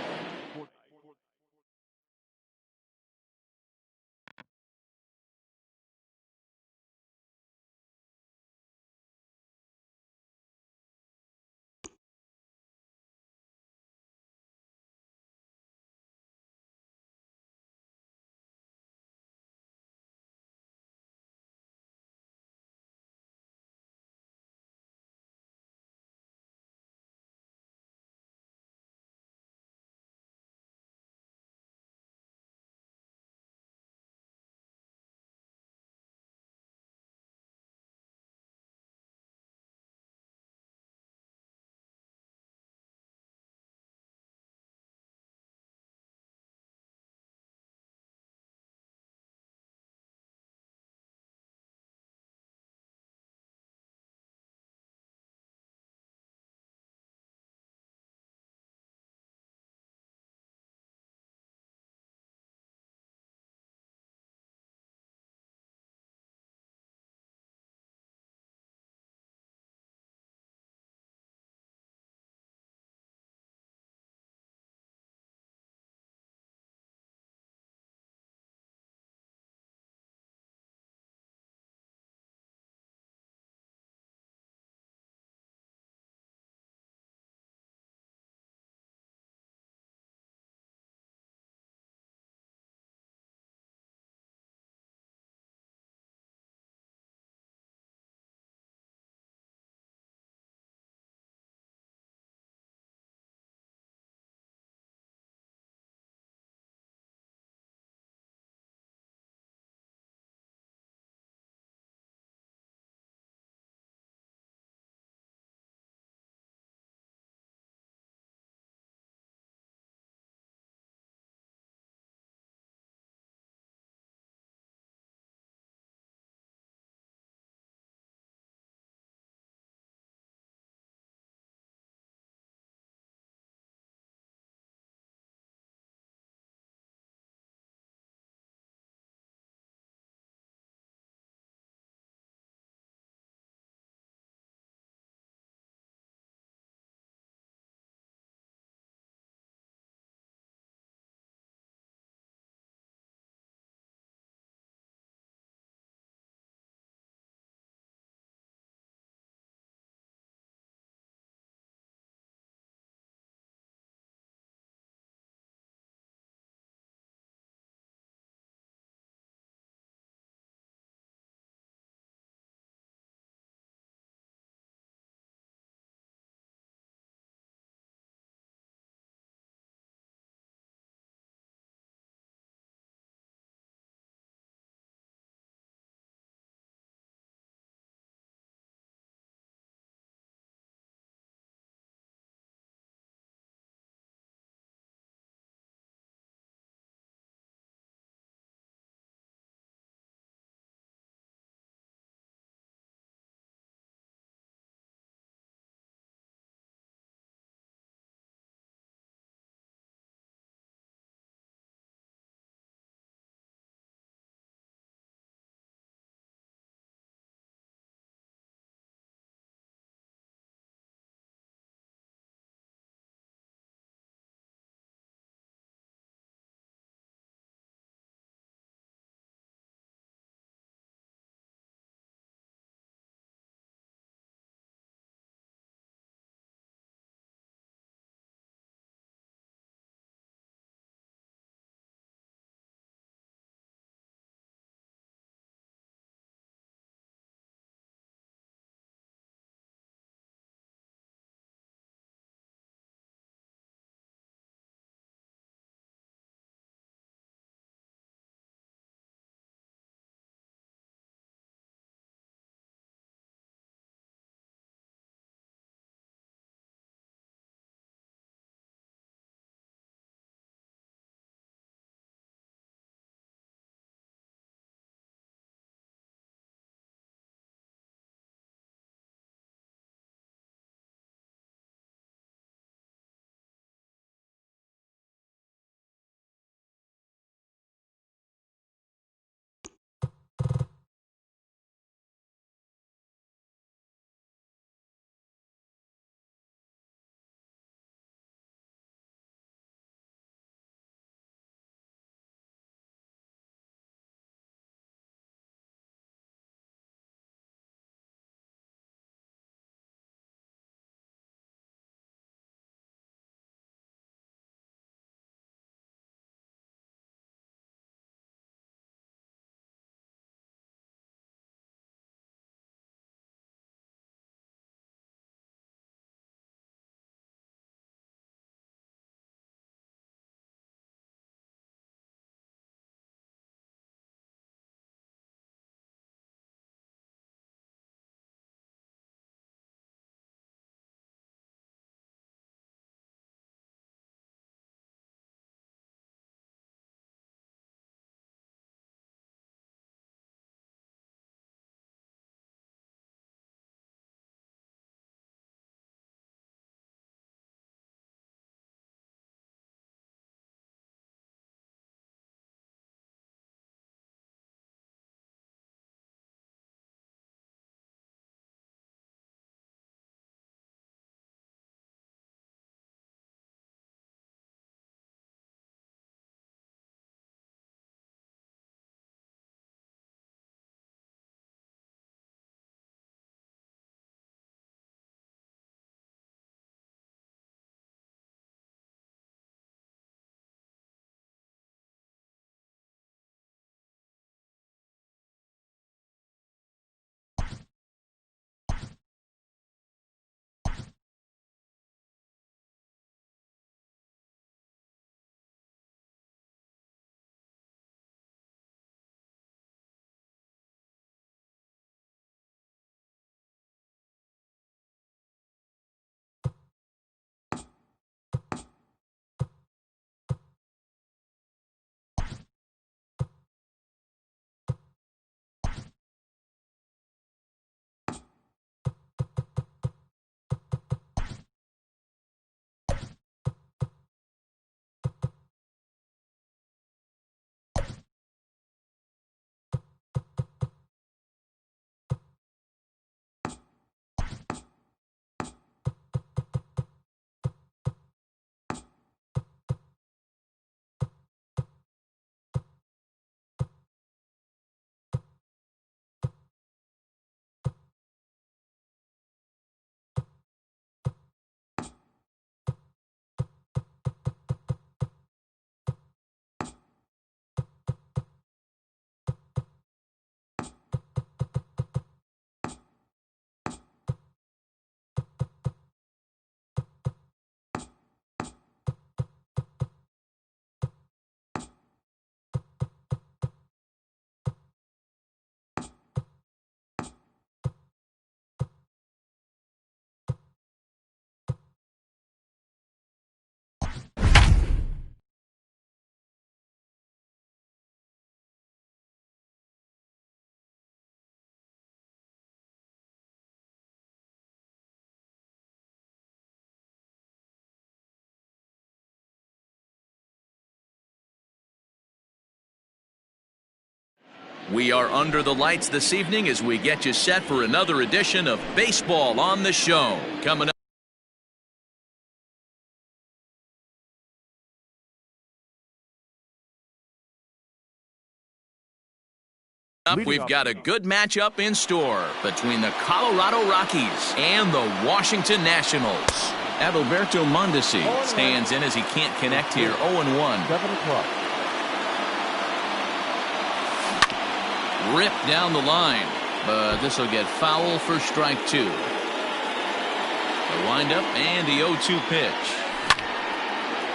We are under the lights this evening as we get you set for another edition of Baseball on the Show. Coming up, we've got a good matchup in store between the Colorado Rockies and the Washington Nationals. Adalberto Mondesi stands in as he can't connect here. 0-1. 7 o'clock. Ripped down the line, but this will get foul for strike 2. The windup and the 0-2 pitch.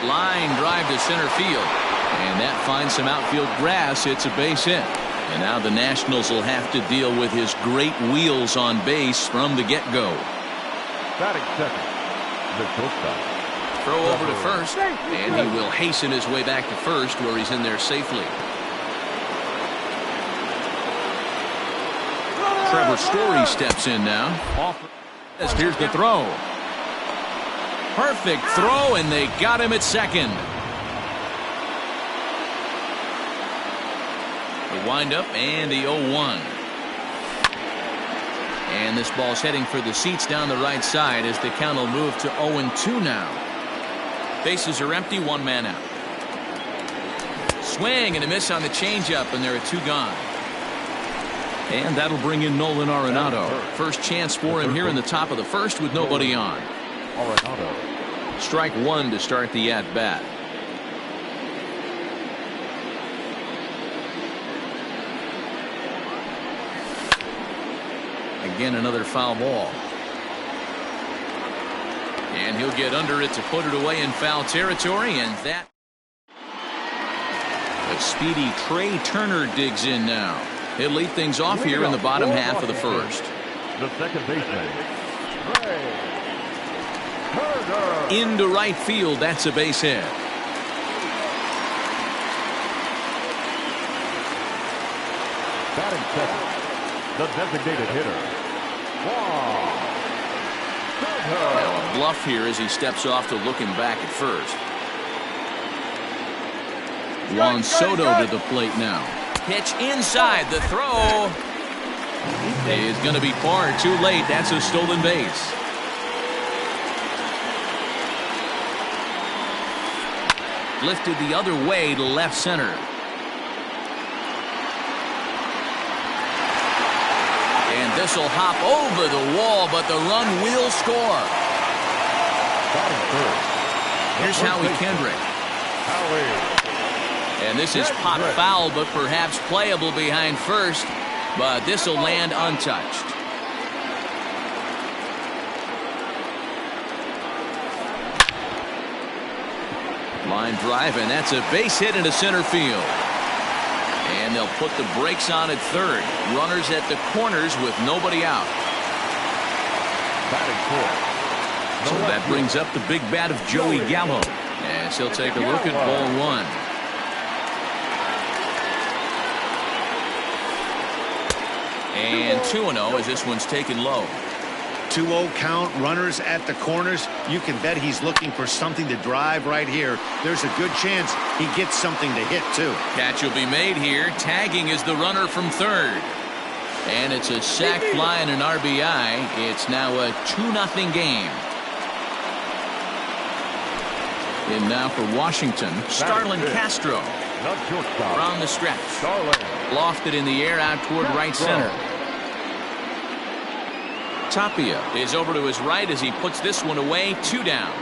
Line drive to center field, and that finds some outfield grass. It's a base hit. And now the Nationals will have to deal with his great wheels on base from the get-go. Batting second, the shortstop. Throw over to first, and he will hasten his way back to first where he's in there safely. Trevor Story steps in now. Here's the throw. Perfect throw, and they got him at second. The windup and the 0-1. And this ball's heading for the seats down the right side as the count will move to 0-2 now. Bases are empty, one man out. Swing and a miss on the changeup, and there are 2 gone. And that'll bring in Nolan Arenado. First chance for him here in the top of the first with nobody on. Arenado. Strike 1 to start the at-bat. Again, another foul ball. And he'll get under it to put it away in foul territory, and that. A speedy Trey Turner digs in now. He'll lead things off here in the bottom half of the first. The second baseman, Trey Turner. Into right field, that's a base hit. Batting second, the designated hitter, Juan Soto. Now a bluff here as he steps off to looking back at first. Juan Soto to the plate now. Pitch inside, the throw is going to be far too late. That's a stolen base. Lifted the other way to left center. And this will hop over the wall, but the run will score. Here's Howie Kendrick. And this is popped foul, but perhaps playable behind first. But this will land untouched. Line drive, and that's a base hit into center field. And they'll put the brakes on at third. Runners at the corners with nobody out. So that brings up the big bat of Joey Gallo. As he'll take a look at ball 1. And 2-0 as this one's taken low. 2-0 count, runners at the corners. You can bet he's looking for something to drive right here. There's a good chance he gets something to hit, too. Catch will be made here. Tagging is the runner from third. And it's a sac fly and an RBI. It's now a 2-0 game. And now for Washington, Starlin Castro. Around the stretch. Lofted in the air out toward right center. Tapia is over to his right as he puts this one away. 2 down.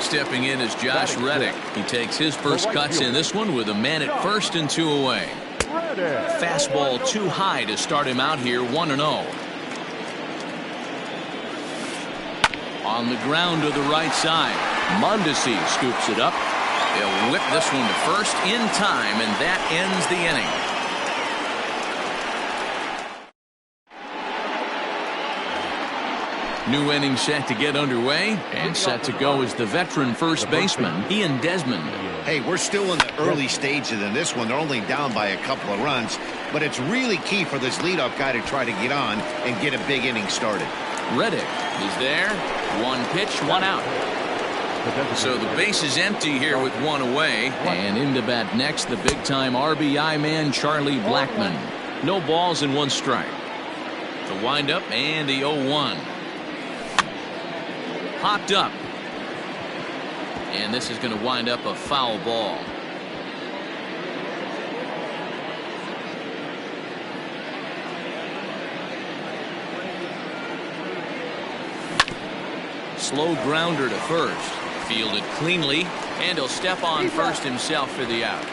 Stepping in is Josh Reddick. He takes his first cuts in this one with a man at first and 2 away. Fastball too high to start him out here. 1-0. On the ground to the right side. Mondesi scoops it up. He'll whip this one to first in time, and that ends the inning. New inning set to get underway, and set to go is the veteran first baseman, Ian Desmond. Hey, we're still in the early stages in this one. They're only down by a couple of runs, but it's really key for this leadoff guy to try to get on and get a big inning started. Reddick is there. 1 pitch, 1 out. So the base is empty here with one away. And in to bat next, the big-time RBI man, Charlie Blackmon. No balls and one strike. The windup and the 0-1. Popped up. And this is going to wind up a foul ball. Slow grounder to first. Fielded cleanly, and he'll step on first himself for the out.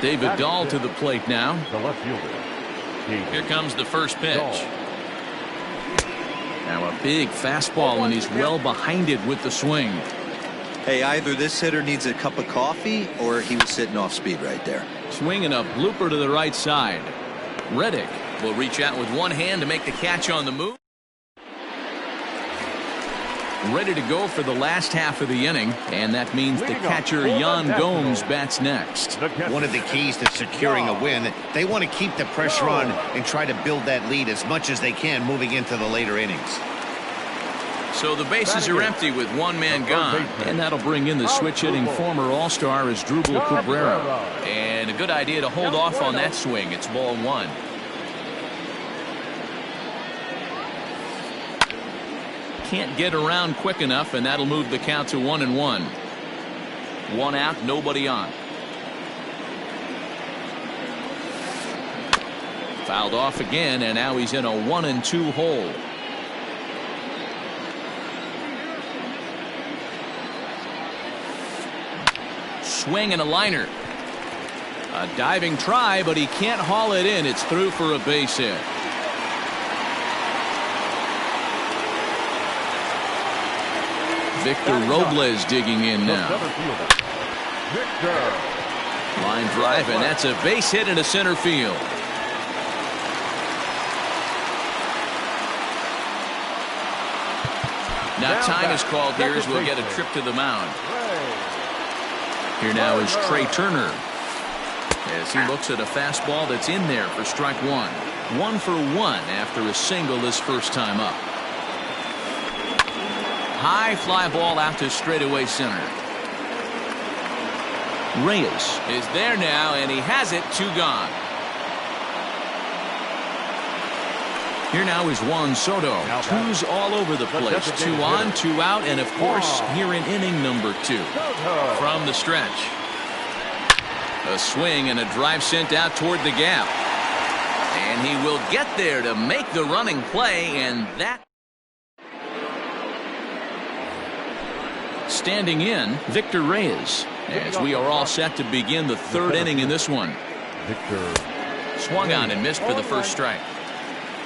David Dahl to the plate now. The left fielder. Here comes the first pitch. Now a big fastball, and he's well behind it with the swing. Hey, either this hitter needs a cup of coffee or he was sitting off speed right there. Swinging a blooper to the right side. Reddick will reach out with one hand to make the catch on the move. Ready to go for the last half of the inning, and that means the catcher Yan Gomes bats next. One of the keys to securing a win, they want to keep the pressure on and try to build that lead as much as they can moving into the later innings. So the bases are empty with one man gone, and that'll bring in the switch-hitting former All-Star Asdrubal Cabrera. And a good idea to hold off on that swing. It's ball one. Can't get around quick enough, and that'll move the count to 1-1. One out, nobody on. Fouled off again, and now he's in a 1-2 hole. Swing and a liner. A diving try, but he can't haul it in. It's through for a base hit. Victor Robles digging in now. Line drive, and that's a base hit into center field. Now time is called here as we'll get a trip to the mound. Here now is Trey Turner as he looks at a fastball that's in there for strike one. 1 for 1 after a single this first time up. High fly ball out to straightaway center. Reyes is there now, and he has it. 2 gone. Here now is Juan Soto. 2's all over the place. 2 on, 2 out, and of course here in inning number 2. From the stretch. A swing and a drive sent out toward the gap. And he will get there to make the running play, and that. Standing in, Victor Reyes, as we are all set to begin the 3rd inning in this one. Swung on and missed for the first strike.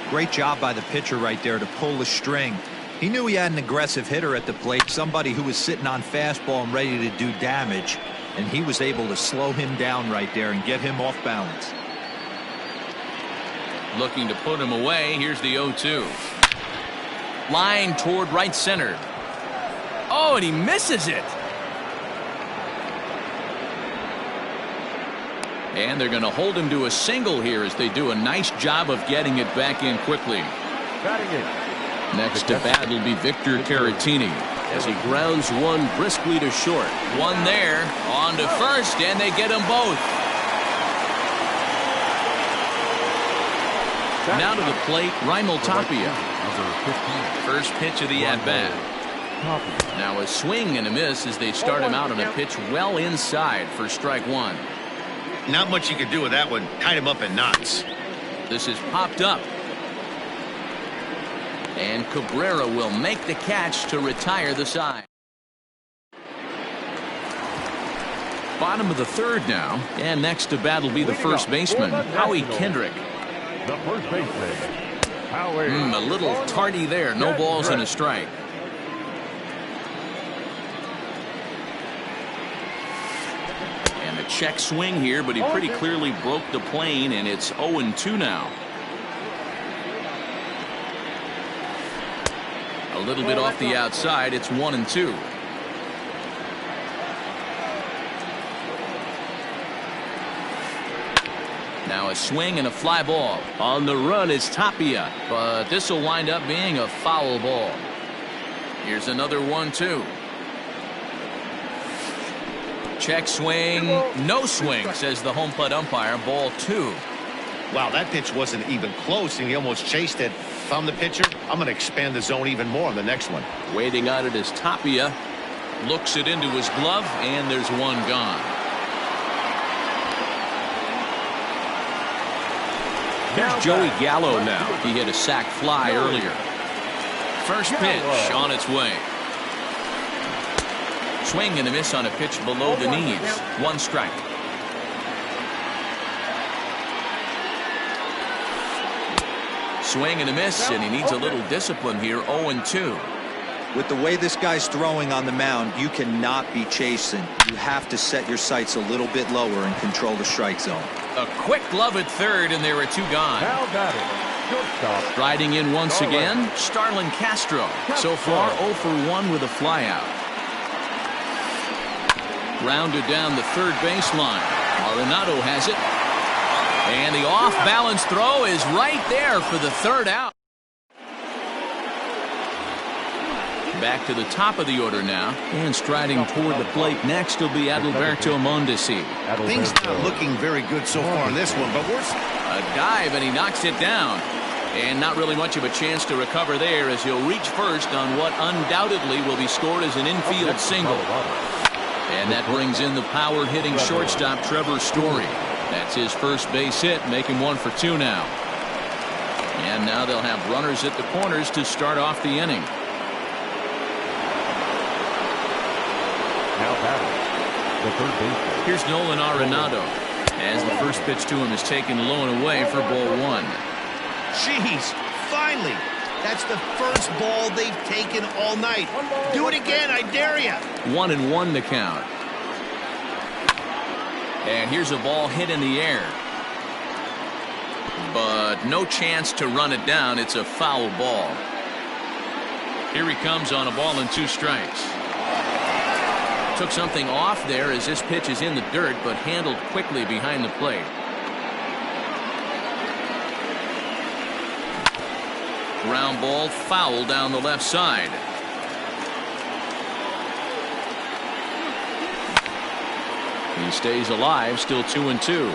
Great job by the pitcher right there to pull the string. He knew he had an aggressive hitter at the plate, somebody who was sitting on fastball and ready to do damage, and he was able to slow him down right there and get him off balance. Looking to put him away. Here's the 0-2. Line toward right center. Oh, and he misses it. And they're going to hold him to a single here as they do a nice job of getting it back in quickly. Next to bat will be Victor Caratini as he grounds one briskly to short. One there, on to first, and they get them both. Now to the plate, Raimel Tapia. First pitch of the at-bat. Now a swing and a miss as they start him out on a pitch well inside for strike one. Not much you can do with that one. Tied him up in knots. This is popped up. And Cabrera will make the catch to retire the side. Bottom of the 3rd now. And next to bat will be the first baseman, Howie Kendrick. The first baseman, A little tardy there. No balls and a strike. And a check swing here, but he pretty clearly broke the plane, and it's 0-2 now. A little bit off the outside. It's 1-2. Now a swing and a fly ball. On the run is Tapia, but this will wind up being a foul ball. Here's another 1-2. Check swing, no swing, says the home plate umpire. Ball 2. Wow, that pitch wasn't even close, and he almost chased it. If I'm the pitcher, I'm going to expand the zone even more on the next one. Waiting on it is Tapia. Looks it into his glove, and there's one gone. Here's Joey Gallo now. He hit a sac fly earlier. First pitch on its way. Swing and a miss on a pitch below the knees. 1 strike. Swing and a miss, and he needs a little discipline here. 0-2. With the way this guy's throwing on the mound, you cannot be chasing. You have to set your sights a little bit lower and control the strike zone. A quick glove at third, and there are 2 gone. Now batting, shortstop. Riding in once again, Starlin Castro. So far 0 for 1 with a flyout. Rounded down the third baseline. Arenado has it. And the off-balance throw is right there for the third out. Back to the top of the order now. And striding toward the plate next will be Adalberto Mondesi. Things not looking very good so far in this one, but we're... A dive, and he knocks it down. And not really much of a chance to recover there as he'll reach first on what undoubtedly will be scored as an infield single. And that brings in the power-hitting shortstop Trevor Story. That's his first base hit, making 1 for 2 now. And now they'll have runners at the corners to start off the inning. Now batting, the third baseman. Here's Nolan Arenado as the first pitch to him is taken low and away for ball 1. Jeez, finally. That's the first ball they've taken all night. Do it again, I dare you. 1-1 to count. And here's a ball hit in the air. But no chance to run it down. It's a foul ball. Here he comes on a ball and 2 strikes. Took something off there as this pitch is in the dirt, but handled quickly behind the plate. Ground ball foul down the left side. He stays alive, still 2-2.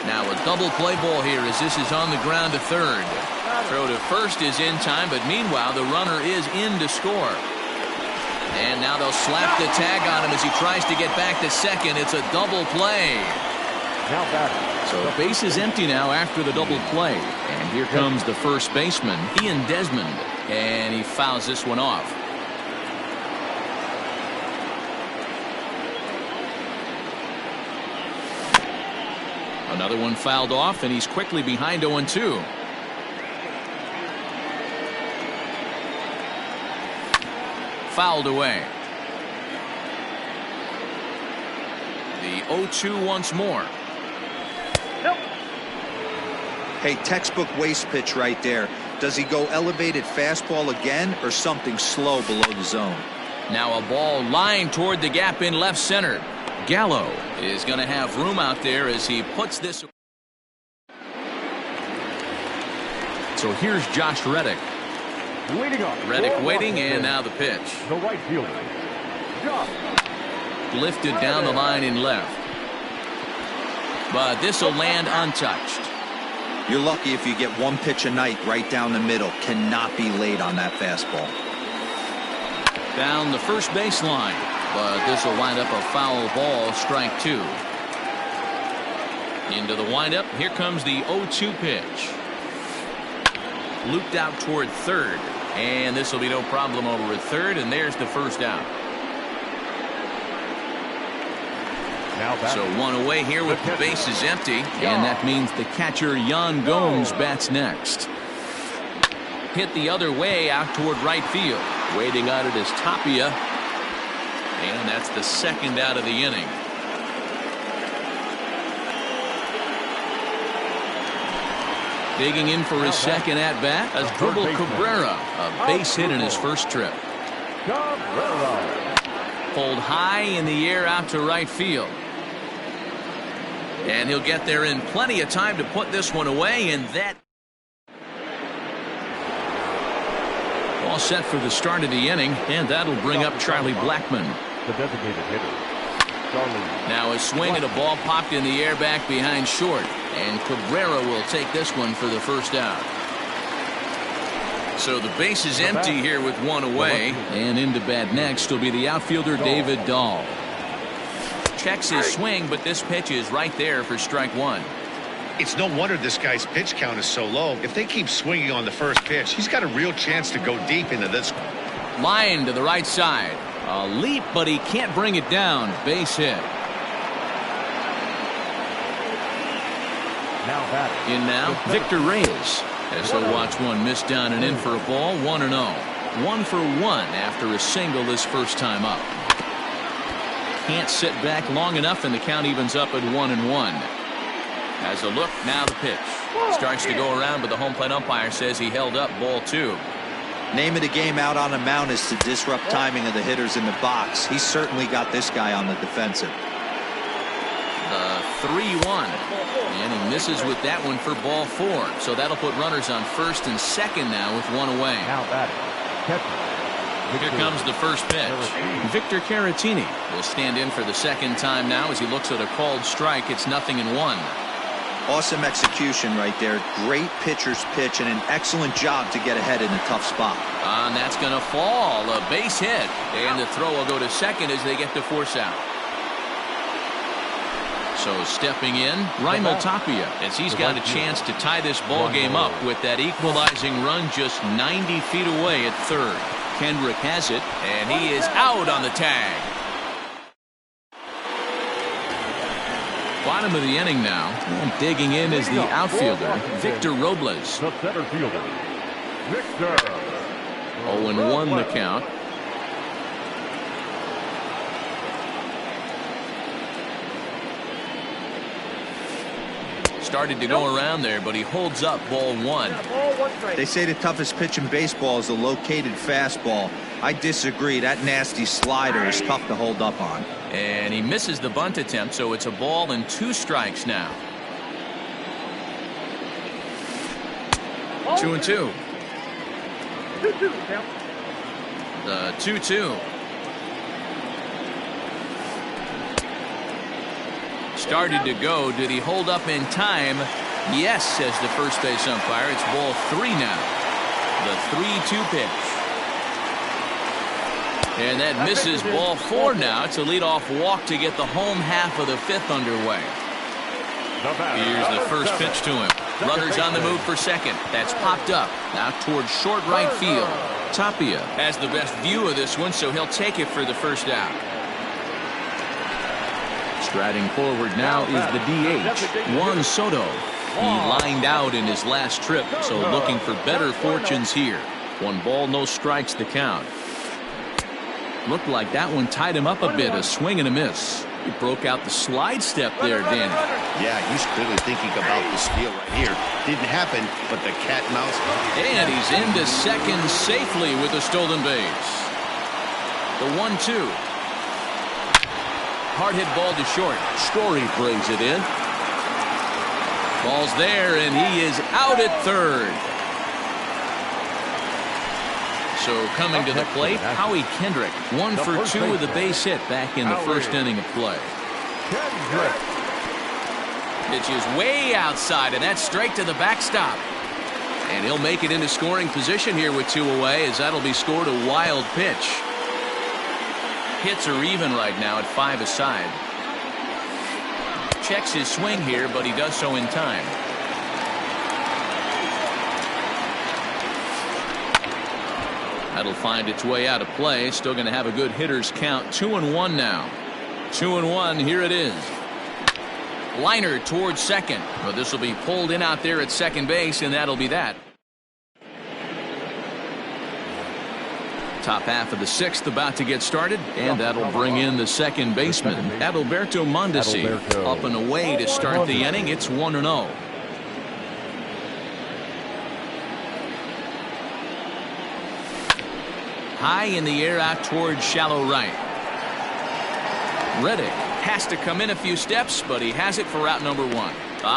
Now a double play ball here as this is on the ground to third. Throw to first is in time, but meanwhile the runner is in to score. And now they'll slap the tag on him as he tries to get back to second. It's a double play. Now batting. So base is empty now after the double play. And here comes the first baseman, Ian Desmond. And he fouls this one off. Another one fouled off, and he's quickly behind 0-2. Fouled away. The 0-2 once more. Hey, textbook waste pitch right there. Does he go elevated fastball again or something slow below the zone? Now a ball lined toward the gap in left center. Gallo is going to have room out there as he puts this. So here's Josh Reddick. Waiting on. Reddick waiting, and now the pitch. The right fielder. Josh. Lifted down the line in left. But this will land untouched. You're lucky if you get 1 pitch a night right down the middle. Cannot be late on that fastball. Down the first baseline, but this will wind up a foul ball, strike 2. Into the windup, here comes the 0-2 pitch. Looped out toward third, and this will be no problem over at third, and there's the first out. So 1 away here with the bases empty, and that means the catcher Yan Gomes bats next. Hit the other way out toward right field. Waiting on it is Tapia, and that's the second out of the inning. Digging in for his second at bat as Dribble Cabrera, a base hit in his first trip. Pulled high in the air out to right field. And he'll get there in plenty of time to put this one away, and that all set for the start of the inning, and that'll bring up Charlie Blackmon. The designated hitter, Charlie. Now a swing and a ball popped in the air back behind short, and Cabrera will take this one for the first out. So the base is empty here with one away, and into bat next will be the outfielder David Dahl. Checks his swing, but this pitch is right there for strike one. It's no wonder this guy's pitch count is so low. If they keep swinging on the first pitch, he's got a real chance to go deep into this. Line to the right side. A leap, but he can't bring it down. Base hit. Now batting. In now, Victor Reyes. As he'll watch one miss down and in for a ball, 1-0. 1 for 1 after a single this first time up. Can't sit back long enough, and the count evens up at 1-1. As a look, now the pitch. Starts to go around, but the home plate umpire says he held up ball 2. Name of the game out on a mound is to disrupt timing of the hitters in the box. He's certainly got this guy on the defensive. The 3-1. And he misses with that one for ball 4. So that'll put runners on first and second now with one away. Now batting. Catcher. Here comes the first pitch. Victor Caratini will stand in for the second time now as he looks at a called strike. It's 0-1. Awesome execution right there. Great pitcher's pitch and an excellent job to get ahead in a tough spot. And that's going to fall. A base hit. And the throw will go to second as they get to force out. So stepping in, Raimel Tapia, as he's got a chance to tie this ball game up with that equalizing run just 90 feet away at third. Kendrick has it, and he is out on the tag. Bottom of the inning now, and digging in is the outfielder, Victor Robles. The center fielder, Victor. 0-1 the count. Started to go around there, but he holds up ball 1. They say the toughest pitch in baseball is a located fastball. I disagree. That nasty slider is tough to hold up on. And he misses the bunt attempt, so it's a ball and 2 strikes now. 2-2. The 2-2. Started to go. Did he hold up in time? Yes, says the first base umpire. It's ball 3 now. The 3-2 pitch. And that misses ball 4 now. It's a leadoff walk to get the home half of the 5th underway. Here's the first pitch to him. Runners on the move for second. That's popped up. Now towards short right field. Tapia has the best view of this one, so he'll take it for the first out. Striding forward now is the DH, Juan Soto. He lined out in his last trip, so looking for better fortunes here. 1 ball, no strikes the count. Looked like that one tied him up a bit, a swing and a miss. He broke out the slide step there, Danny. Yeah, he's clearly thinking about the steal right here. Didn't happen, but the cat and mouse. And he's into second safely with a stolen base. The 1-2. Hard hit ball to short. Story brings it in. Ball's there, and he is out at third. So coming to the plate, Howie Kendrick. 1 for 2 with a base hit back in the first inning of play. Pitch is way outside, and that's straight to the backstop. And he'll make it into scoring position here with 2 away, as that'll be scored a wild pitch. Hits are even right now at 5 aside. Checks his swing here, but he does so in time. That'll find its way out of play. Still going to have a good hitter's count. 2-1 now. 2-1. Here it is. Liner towards second. But this will be pulled in out there at second base, and that'll be that. Top half of the 6th about to get started, and that'll bring in the second baseman, Adalberto Mondesi. Up and away to start the inning. It's 1-0. High in the air out towards shallow right. Reddick Has to come in a few steps, but he has it for out number 1.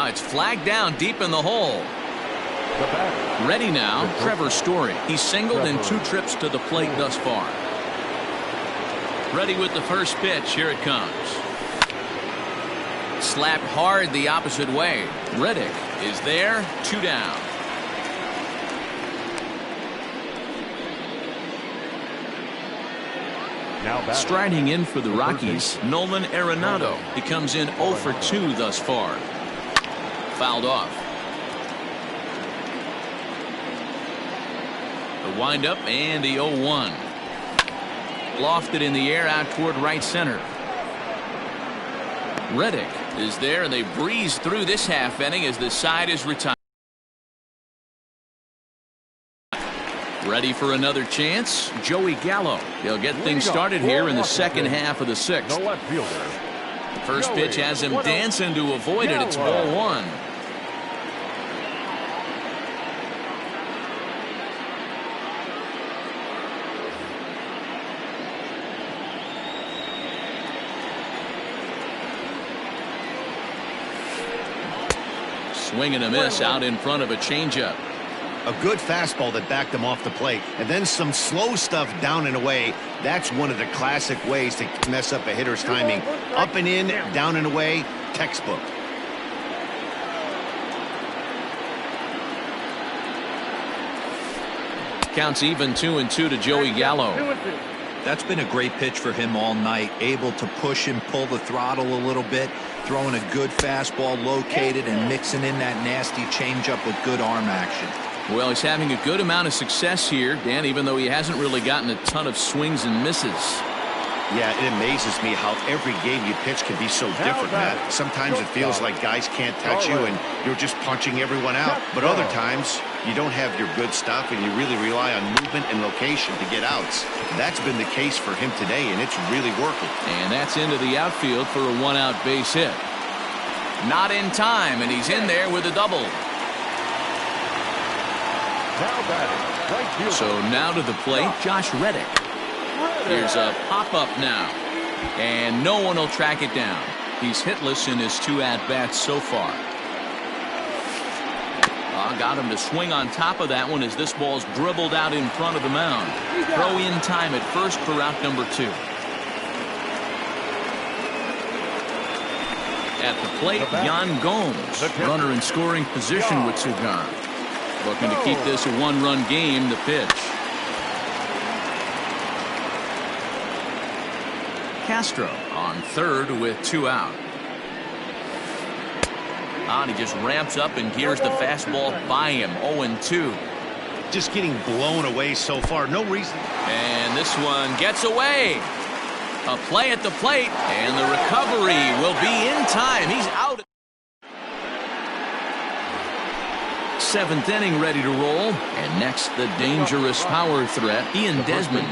It's flagged down deep in the hole. Ready now, Trevor Story. He's singled in 2 trips to the plate thus far. Ready with the first pitch. Here it comes. Slapped hard the opposite way. Reddick is there. 2 down. Striding in for the Rockies, Nolan Arenado. He comes in 0 for 2 thus far. Fouled off. The windup and the 0-1. Lofted in the air out toward right center. Reddick is there, and they breeze through this half inning as the side is retired. Ready for another chance, Joey Gallo. He'll get things started here in the second half of the 6th. The left fielder. First pitch has him dancing to avoid it. It's ball 1. Swing and a miss out in front of a changeup. A good fastball that backed him off the plate, and then some slow stuff down and away. That's one of the classic ways to mess up a hitter's timing. Up and in, down and away, textbook. Counts even 2-2 to Joey Gallo. That's been a great pitch for him all night. Able to push and pull the throttle a little bit. Throwing a good fastball located and mixing in that nasty changeup with good arm action. Well, he's having a good amount of success here, Dan, even though he hasn't really gotten a ton of swings and misses. Yeah, it amazes me how every game you pitch can be so different, Matt. Sometimes it feels like guys can't touch you and you're just punching everyone out. But other times, you don't have your good stuff and you really rely on movement and location to get outs. That's been the case for him today, and it's really working. And that's into the outfield for a 1-out base hit. Not in time, and he's in there with a double. So now to the plate, Josh Reddick. Here's a pop-up now. And no one will track it down. He's hitless in his 2 at-bats so far. Got him to swing on top of that one as this ball's dribbled out in front of the mound. Throw in time at first for out number 2. At the plate, Yan Gomes. Runner in scoring position with Cigar. Looking to keep this a 1-run game. The pitch. Castro on third with 2 out. And he just ramps up and gears the fastball by him. 0-2. Just getting blown away so far. No reason. And this one gets away. A play at the plate, and the recovery will be in time. He's out. 7th inning ready to roll. And next, the dangerous power threat, Ian Desmond.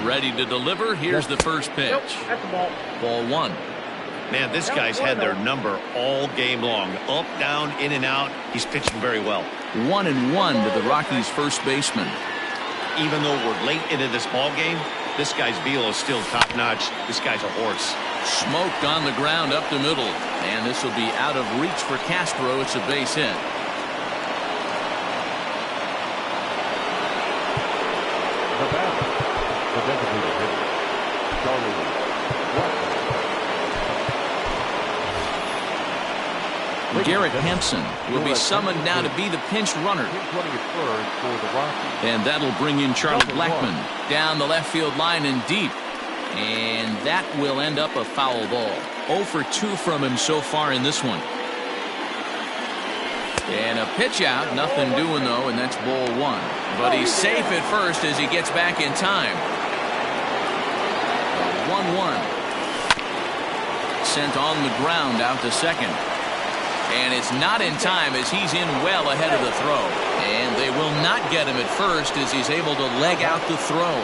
Ready to deliver. Here's the first pitch. That's a ball. Ball 1. Man, this guy's had their number all game long. Up, down, in and out. He's pitching very well. 1-1 to the Rockies' first baseman. Even though we're late into this ball game, this guy's velo is still top-notch. This guy's a horse. Smoked on the ground up the middle. And this will be out of reach for Castro. It's a base hit. The batter, the designated hitter, Charlie Blackmon. Garrett Hampson will be summoned now to be the pinch runner. And that'll bring in Charlie Blackmon down the left field line and deep. And that will end up a foul ball. 0 for 2 from him so far in this one. And a pitch out, nothing doing though, and that's ball 1. But he's safe at first as he gets back in time. 1-1. Sent on the ground out to second. And it's not in time as he's in well ahead of the throw. And they will not get him at first as he's able to leg out the throw.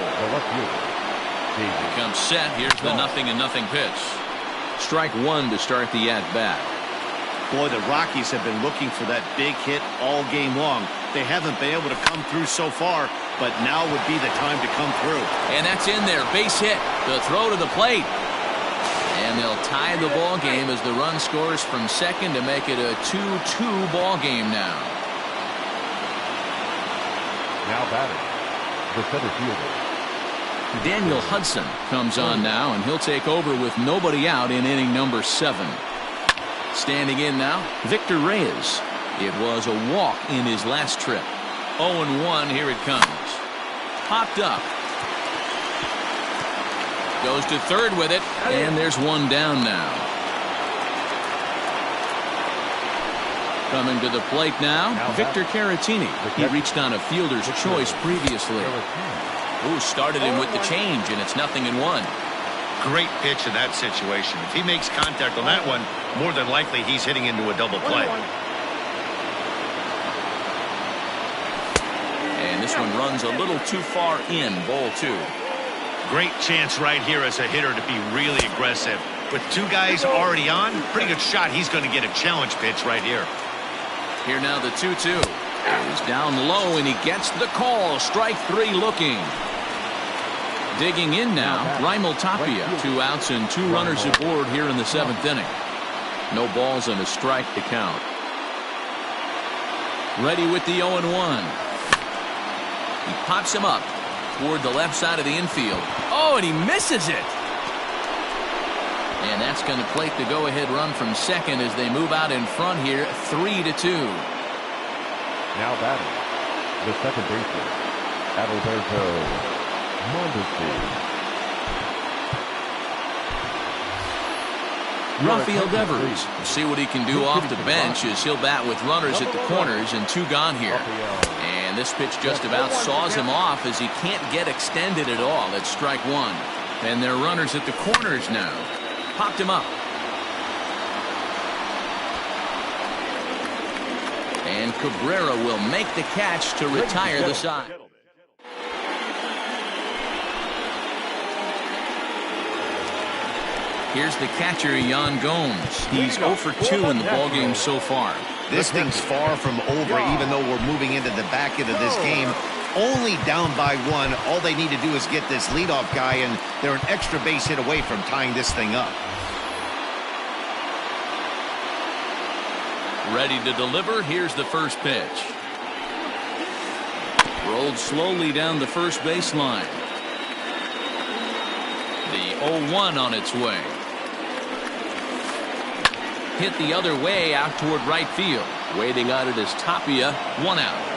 He comes set. Here's the 0-0 pitch. Strike 1 to start the at-bat. Boy, the Rockies have been looking for that big hit all game long. They haven't been able to come through so far, but now would be the time to come through. And that's in there. Base hit. The throw to the plate. And And they'll tie the ball game as the run scores from second to make it a 2-2 ball game now. Now batting, the center fielder. Daniel Hudson comes on now, and he'll take over with nobody out in inning number 7. Standing in now, Victor Reyes. It was a walk in his last trip. 0-1, here it comes. Popped up. Goes to third with it, and there's one down now. Coming to the plate now, Victor Caratini. He reached on a fielder's choice previously. Ooh, started him with the change, and it's 0-1. Great pitch in that situation. If he makes contact on that one, more than likely he's hitting into a double play. And this one runs a little too far in, ball 2. Great chance right here as a hitter to be really aggressive. With 2 guys already on, pretty good shot. He's going to get a challenge pitch right here. Here now the 2-2. He's down low, and he gets the call. Strike 3 looking. Digging in now, Raimel Tapia. 2 outs and 2 runners aboard here in the 7th inning. No balls and a strike to count. Ready with the 0-1. He pops him up toward the left side of the infield. Oh, and he misses it. And that's going to plate the go-ahead run from second as they move out in front here, 3-2. Now batting, the second baseman, Adalberto Mondesi. Rafael Devers. We'll see what he can do off the bench as he'll bat with runners at the corners and 2 gone here. And this pitch just about saws him off as he can't get extended at all. It's strike 1. And they're runners at the corners now. Popped him up. And Cabrera will make the catch to retire the side. Here's the catcher, Yan Gomes. He's 0 for 2 in the ballgame so far. This thing's far from over, even though we're moving into the back end of this game. Only down by 1. All they need to do is get this leadoff guy, and they're an extra base hit away from tying this thing up. Ready to deliver. Here's the first pitch. Rolled slowly down the first baseline. The 0-1 on its way. Hit the other way out toward right field. Waiting on it is Tapia. 1 out.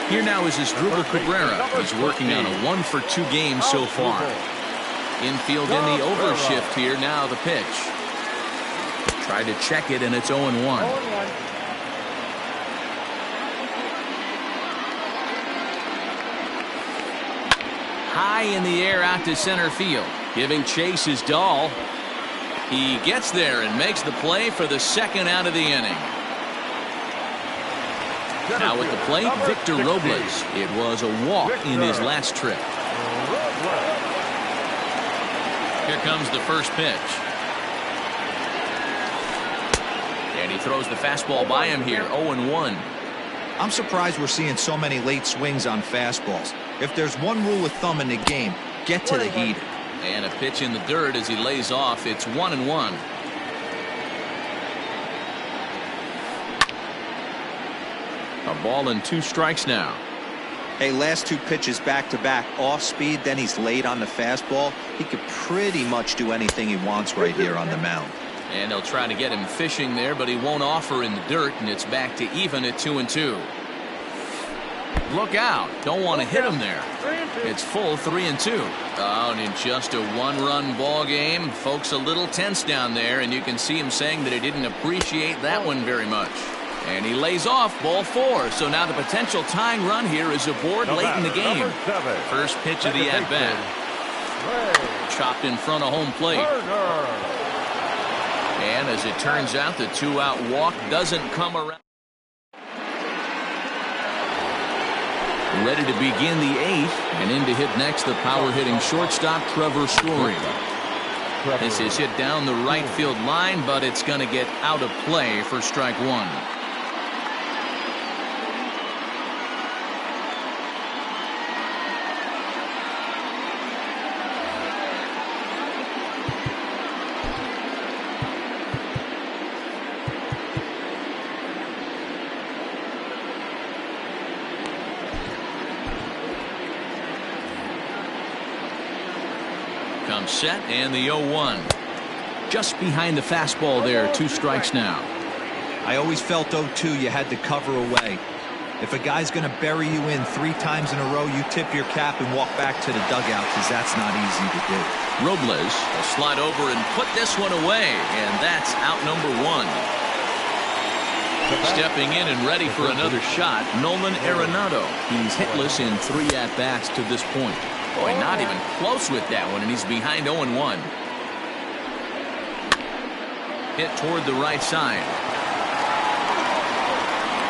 Here now is Asdrubal Cabrera. He's working on a 1 for 2 game so far. Infield in the overshift here. Now the pitch. Tried to check it, and it's 0-1. High in the air out to center field. Giving chase is Dahl. He gets there and makes the play for the 2nd out of the inning. Now at the plate, Victor Robles. It was a walk in his last trip. Here comes the first pitch. And he throws the fastball by him here, 0-1. I'm surprised we're seeing so many late swings on fastballs. If there's one rule of thumb in the game, get to the heater. And a pitch in the dirt as he lays off. It's 1-1. A ball and 2 strikes now. Hey, last 2 pitches back-to-back off speed, then he's late on the fastball. He could pretty much do anything he wants right here on the mound. And they'll try to get him fishing there, but he won't offer in the dirt, and it's back to even at 2-2. Look out. Don't want to hit him there. It's full 3-2. Oh, and in just a 1-run ball game, folks a little tense down there, and you can see him saying that he didn't appreciate that one very much. And he lays off ball 4. So now the potential tying run here is aboard late in the game. First pitch of the at-bat. Chopped in front of home plate. And as it turns out, the 2-out walk doesn't come around. Ready to begin the 8th, and in to hit next the power-hitting shortstop Trevor Story. This is hit down the right field line, but it's going to get out of play for strike 1. comes set and the 0-1. Just behind the fastball there. 2 strikes now. I always felt 0-2 you had to cover away. If a guy's going to bury you in 3 times in a row, you tip your cap and walk back to the dugout, because that's not easy to do. Robles will slide over and put this one away, and that's out number 1. Stepping in and ready for another shot, Nolan Arenado. He's hitless in 3 at-bats to this point. Boy, not even close with that one, and he's behind 0-1. Hit toward the right side.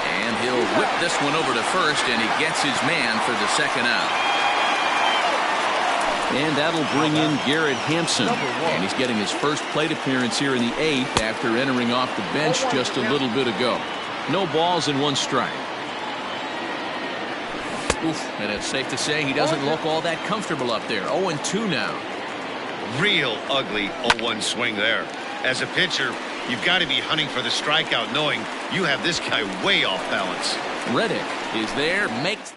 And he'll whip this one over to first, and he gets his man for the second out. And that'll bring in Garrett Hampson. And he's getting his first plate appearance here in the 8th after entering off the bench just a little bit ago. No balls and 1 strike. Oof, and it's safe to say he doesn't look all that comfortable up there. 0-2 now. Real ugly 0-1 swing there. As a pitcher, you've got to be hunting for the strikeout, knowing you have this guy way off balance. Reddick is there, makes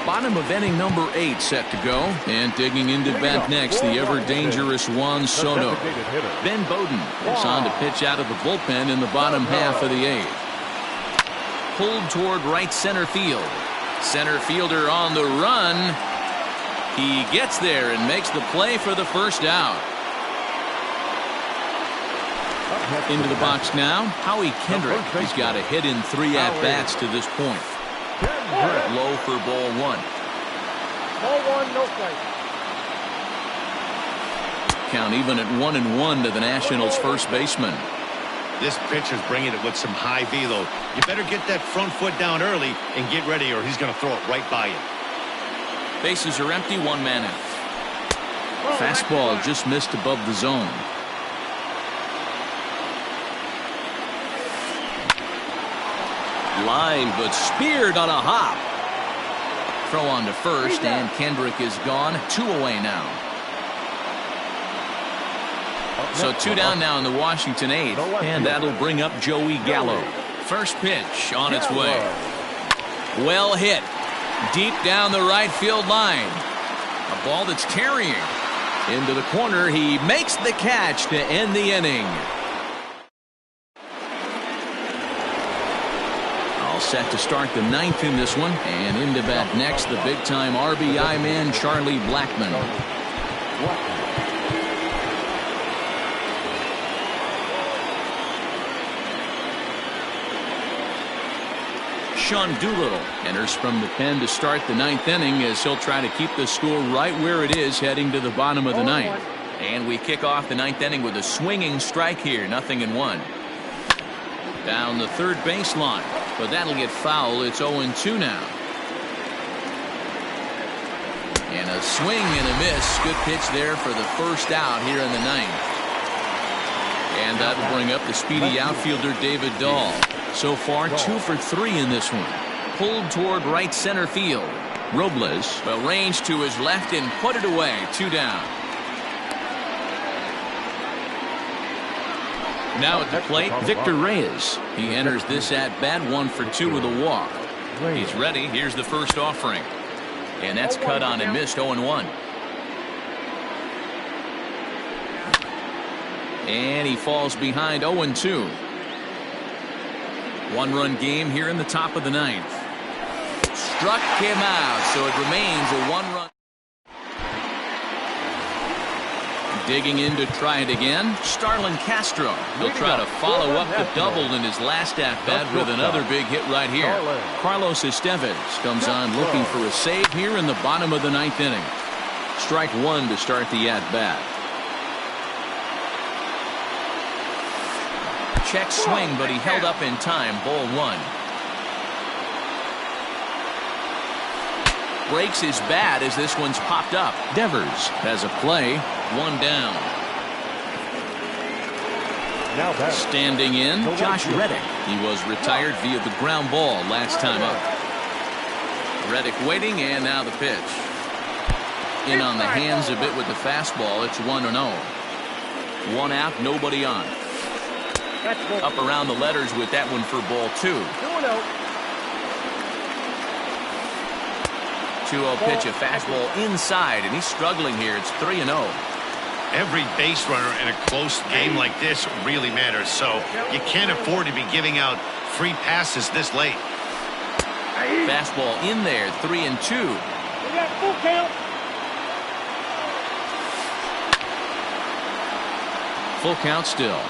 bottom of inning number 8 set to go, and digging into bat next, the ever dangerous Juan Soto. Ben Bowden is on to pitch out of the bullpen in the bottom half of the 8th. Pulled toward right center field. Center fielder on the run. He gets there and makes the play for the first out. Into the box now, Howie Kendrick. He's got a hit in 3 at-bats to this point. Low for ball 1. Ball 1, no strike. Count even at 1-1 to the Nationals' first baseman. This pitcher's bringing it with some high velo. You better get that front foot down early and get ready, or he's going to throw it right by you. Bases are empty, 1 man out. Fastball just missed above the zone. Line, but speared on a hop. Throw on to first, and Kendrick is gone. 2 away now. So 2 down now in the Washington 8th, and that'll bring up Joey Gallo. First pitch on its way. Well hit. Deep down the right field line. A ball that's carrying. Into the corner, he makes the catch to end the inning. Set to start the 9th in this one, and into bat next, the big-time RBI man, Charlie Blackmon. Sean Doolittle enters from the pen to start the 9th inning, as he'll try to keep the score right where it is heading to the bottom of the 9th. And we kick off the 9th inning with a swinging strike here, 0-1. Down the third baseline, but that'll get foul. It's 0-2 now. And a swing and a miss. Good pitch there for the first out here in the 9th. And that'll bring up the speedy outfielder David Dahl. So far 2 for 3 in this one. Pulled toward right center field. Robles will range to his left and put it away. 2 down. Now at the plate, Victor Reyes. He enters this at-bat 1 for 2 with a walk. He's ready. Here's the first offering. And that's cut on and missed. 0-1. And he falls behind. 0-2. 1-run game here in the top of the 9th. Struck him out, so it remains a 1-run. Digging in to try it again, Starlin Castro. He'll try to follow up the double in his last at-bat with another big hit right here. Carlos Estevez comes on looking for a save here in the bottom of the 9th inning. Strike 1 to start the at-bat. Check swing, but he held up in time. Ball 1. Breaks his bat as this one's popped up. Devers has a play. 1 down. Now back. Standing in, Josh Reddick. He was retired via the ground ball last time up. Reddick waiting, and now the pitch. In on the hands a bit with the fastball. It's 1-0. 1 out, nobody on. Up around the letters with that one for ball 2. 2-0 pitch, a fastball inside, and he's struggling here. It's 3-0. Every base runner in a close game like this really matters, so you can't afford to be giving out free passes this late. Fastball in there, 3-2. We got full count. Full count still.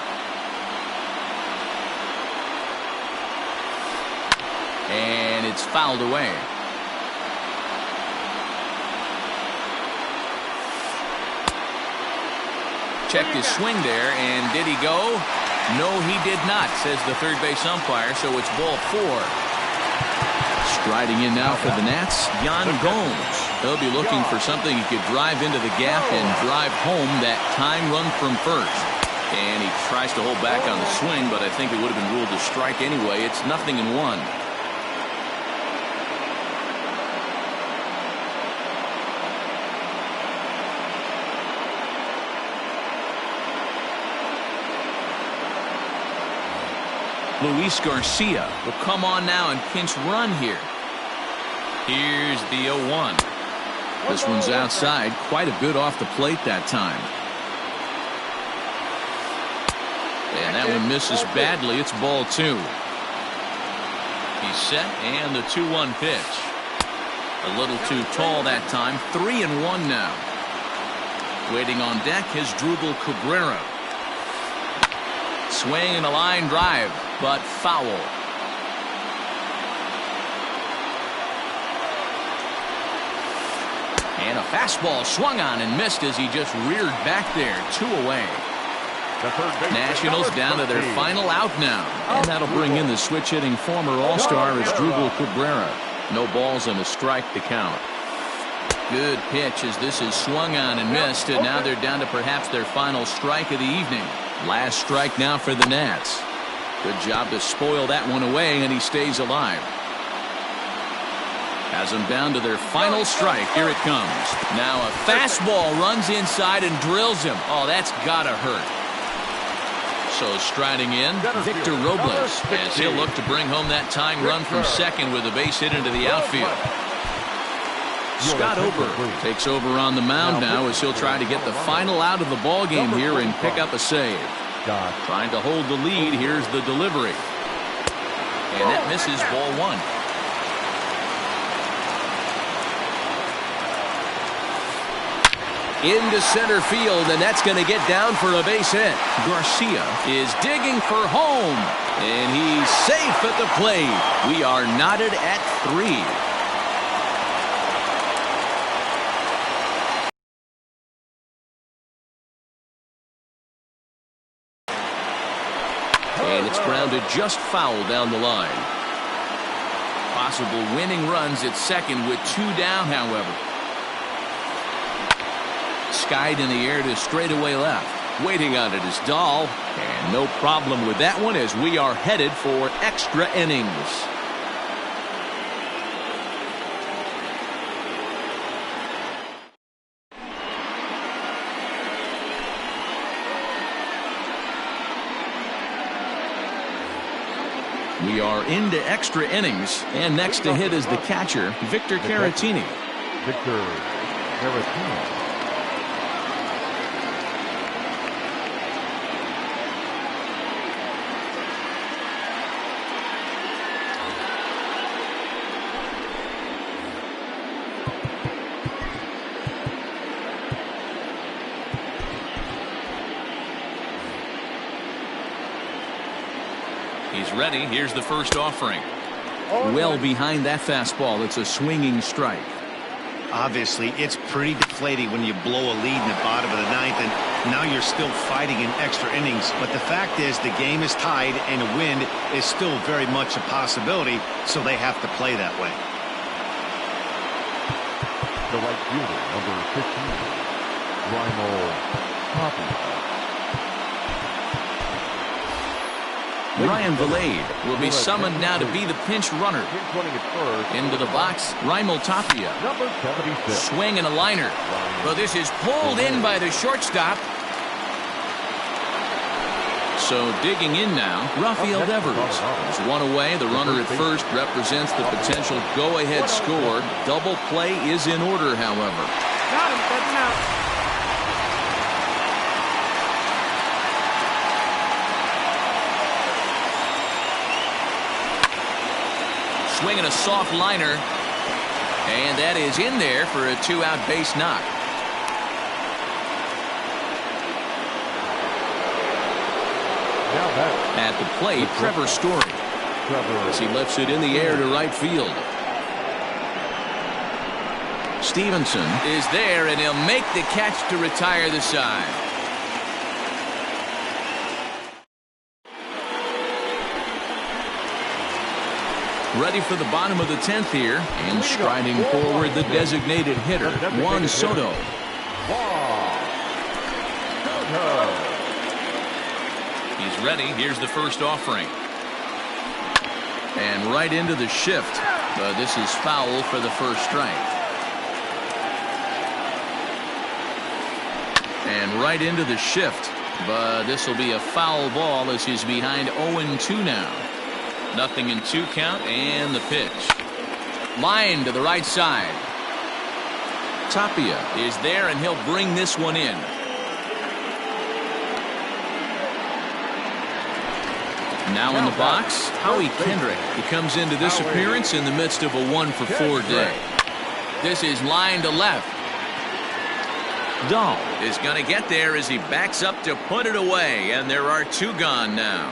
And it's fouled away. Checked his swing there, and did he go? No, he did not, says the third base umpire, so it's ball 4. Striding in now for the Nats, Yan Gomes. He'll be looking for something he could drive into the gap and drive home that tying run from first. And he tries to hold back on the swing, but I think it would have been ruled a strike anyway. It's 0-1. Luis Garcia will come on now and pinch run here. Here's the 0-1. This one's outside, quite a bit off the plate that time. And that one misses badly. It's ball 2. He's set, and the 2-1 pitch. A little too tall that time. 3-1 now. Waiting on deck is Drupal Cabrera. Swing and a line drive, but foul. And a fastball swung on and missed as he just reared back there. 2 away. Nationals down to their final out now. And that'll bring in the switch-hitting former All-Star as Drupal Cabrera. No balls and a strike to count. Good pitch as this is swung on and missed. And now they're down to perhaps their final strike of the evening. Last strike now for the Nats. Good job to spoil that one away, and he stays alive. Has them down to their final strike. Here it comes. Now a fastball runs inside and drills him. Oh, that's gotta hurt. So striding in, Victor Robles, as he'll look to bring home that tying run from second with a base hit into the outfield. Scott Ober takes over on the mound now as he'll try to get the final out of the ball game here and pick up a save. Trying to hold the lead. Here's the delivery. And that misses ball 1. Into center field, and that's going to get down for a base hit. Garcia is digging for home, and he's safe at the plate. We are knotted at 3. And it's grounded just foul down the line. Possible winning runs at second with 2 down, however. Skied in the air to straightaway left. Waiting on it is Dahl. And no problem with that one as we are headed for extra innings. We are into extra innings, and next to hit is the catcher, Victor Caratini. Victor Caratini. He's ready. Here's the first offering. Well behind that fastball. It's a swinging strike. Obviously, it's pretty deflating when you blow a lead in the bottom of the 9th, and now you're still fighting in extra innings. But the fact is, the game is tied, and a win is still very much a possibility, so they have to play that way. The right fielder, number 15, Raimel Tapia. Ryan Vilade will be summoned now to be the pinch runner. Into the box, Raimel Tapia. Swing and a liner. Well, this is pulled in by the shortstop. So digging in now, Rafael Devers. There's one away. The runner at first represents the potential go-ahead score. Double play is in order, however. Got him. That's him out. Swinging a soft liner. And that is in there for a 2-out base knock. At the plate, Trevor Story. As he lifts it in the air to right field. Stevenson is there, and he'll make the catch to retire the side. Ready for the bottom of the 10th here, and striding forward the designated hitter, Juan Soto. He's ready. Here's the first offering. And right into the shift. But this is foul for the first strike. And right into the shift. But this will be a foul ball as he's behind 0-2 now. Nothing in 2 count, and the pitch. Line to the right side. Tapia is there, and he'll bring this one in. Now in the box, Howie Kendrick. He comes into this appearance in the midst of a 1-for-4 day. This is line to left. Dahl is going to get there as he backs up to put it away, and there are 2 gone now.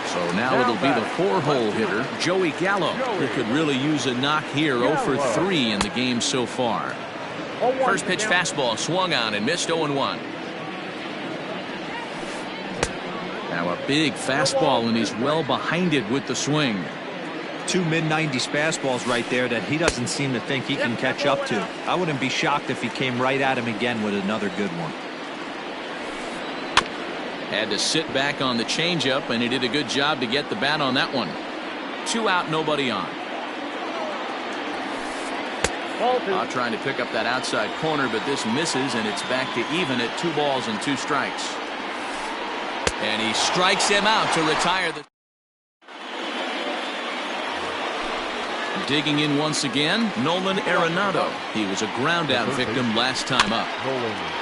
So now it'll be the 4-hole hitter, Joey Gallo, who could really use a knock here. 0-for-3 in the game so far. First pitch fastball swung on and missed. 0-1. Now a big fastball, and he's well behind it with the swing. 2 mid-90s fastballs right there that he doesn't seem to think he can catch up to. I wouldn't be shocked if he came right at him again with another good one. Had to sit back on the changeup, and he did a good job to get the bat on that one. 2 out, nobody on. Trying to pick up that outside corner, but this misses, and it's back to even at 2 balls and 2 strikes. And he strikes him out to retire the. Digging in once again, Nolan Arenado. He was a ground out victim last time up.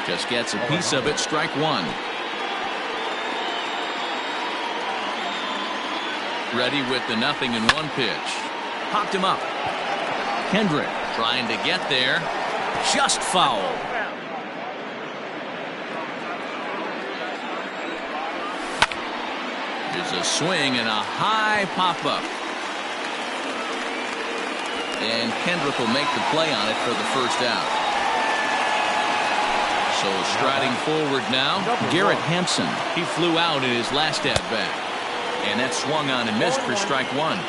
Just gets a piece of it. Strike 1. Ready with the 0-1 pitch. Popped him up. Kendrick trying to get there. Just foul. There's a swing and a high pop-up. And Kendrick will make the play on it for the first out. So striding forward now, Garrett Hampson. He flew out in his last at-bat. And that swung on and missed for strike 1.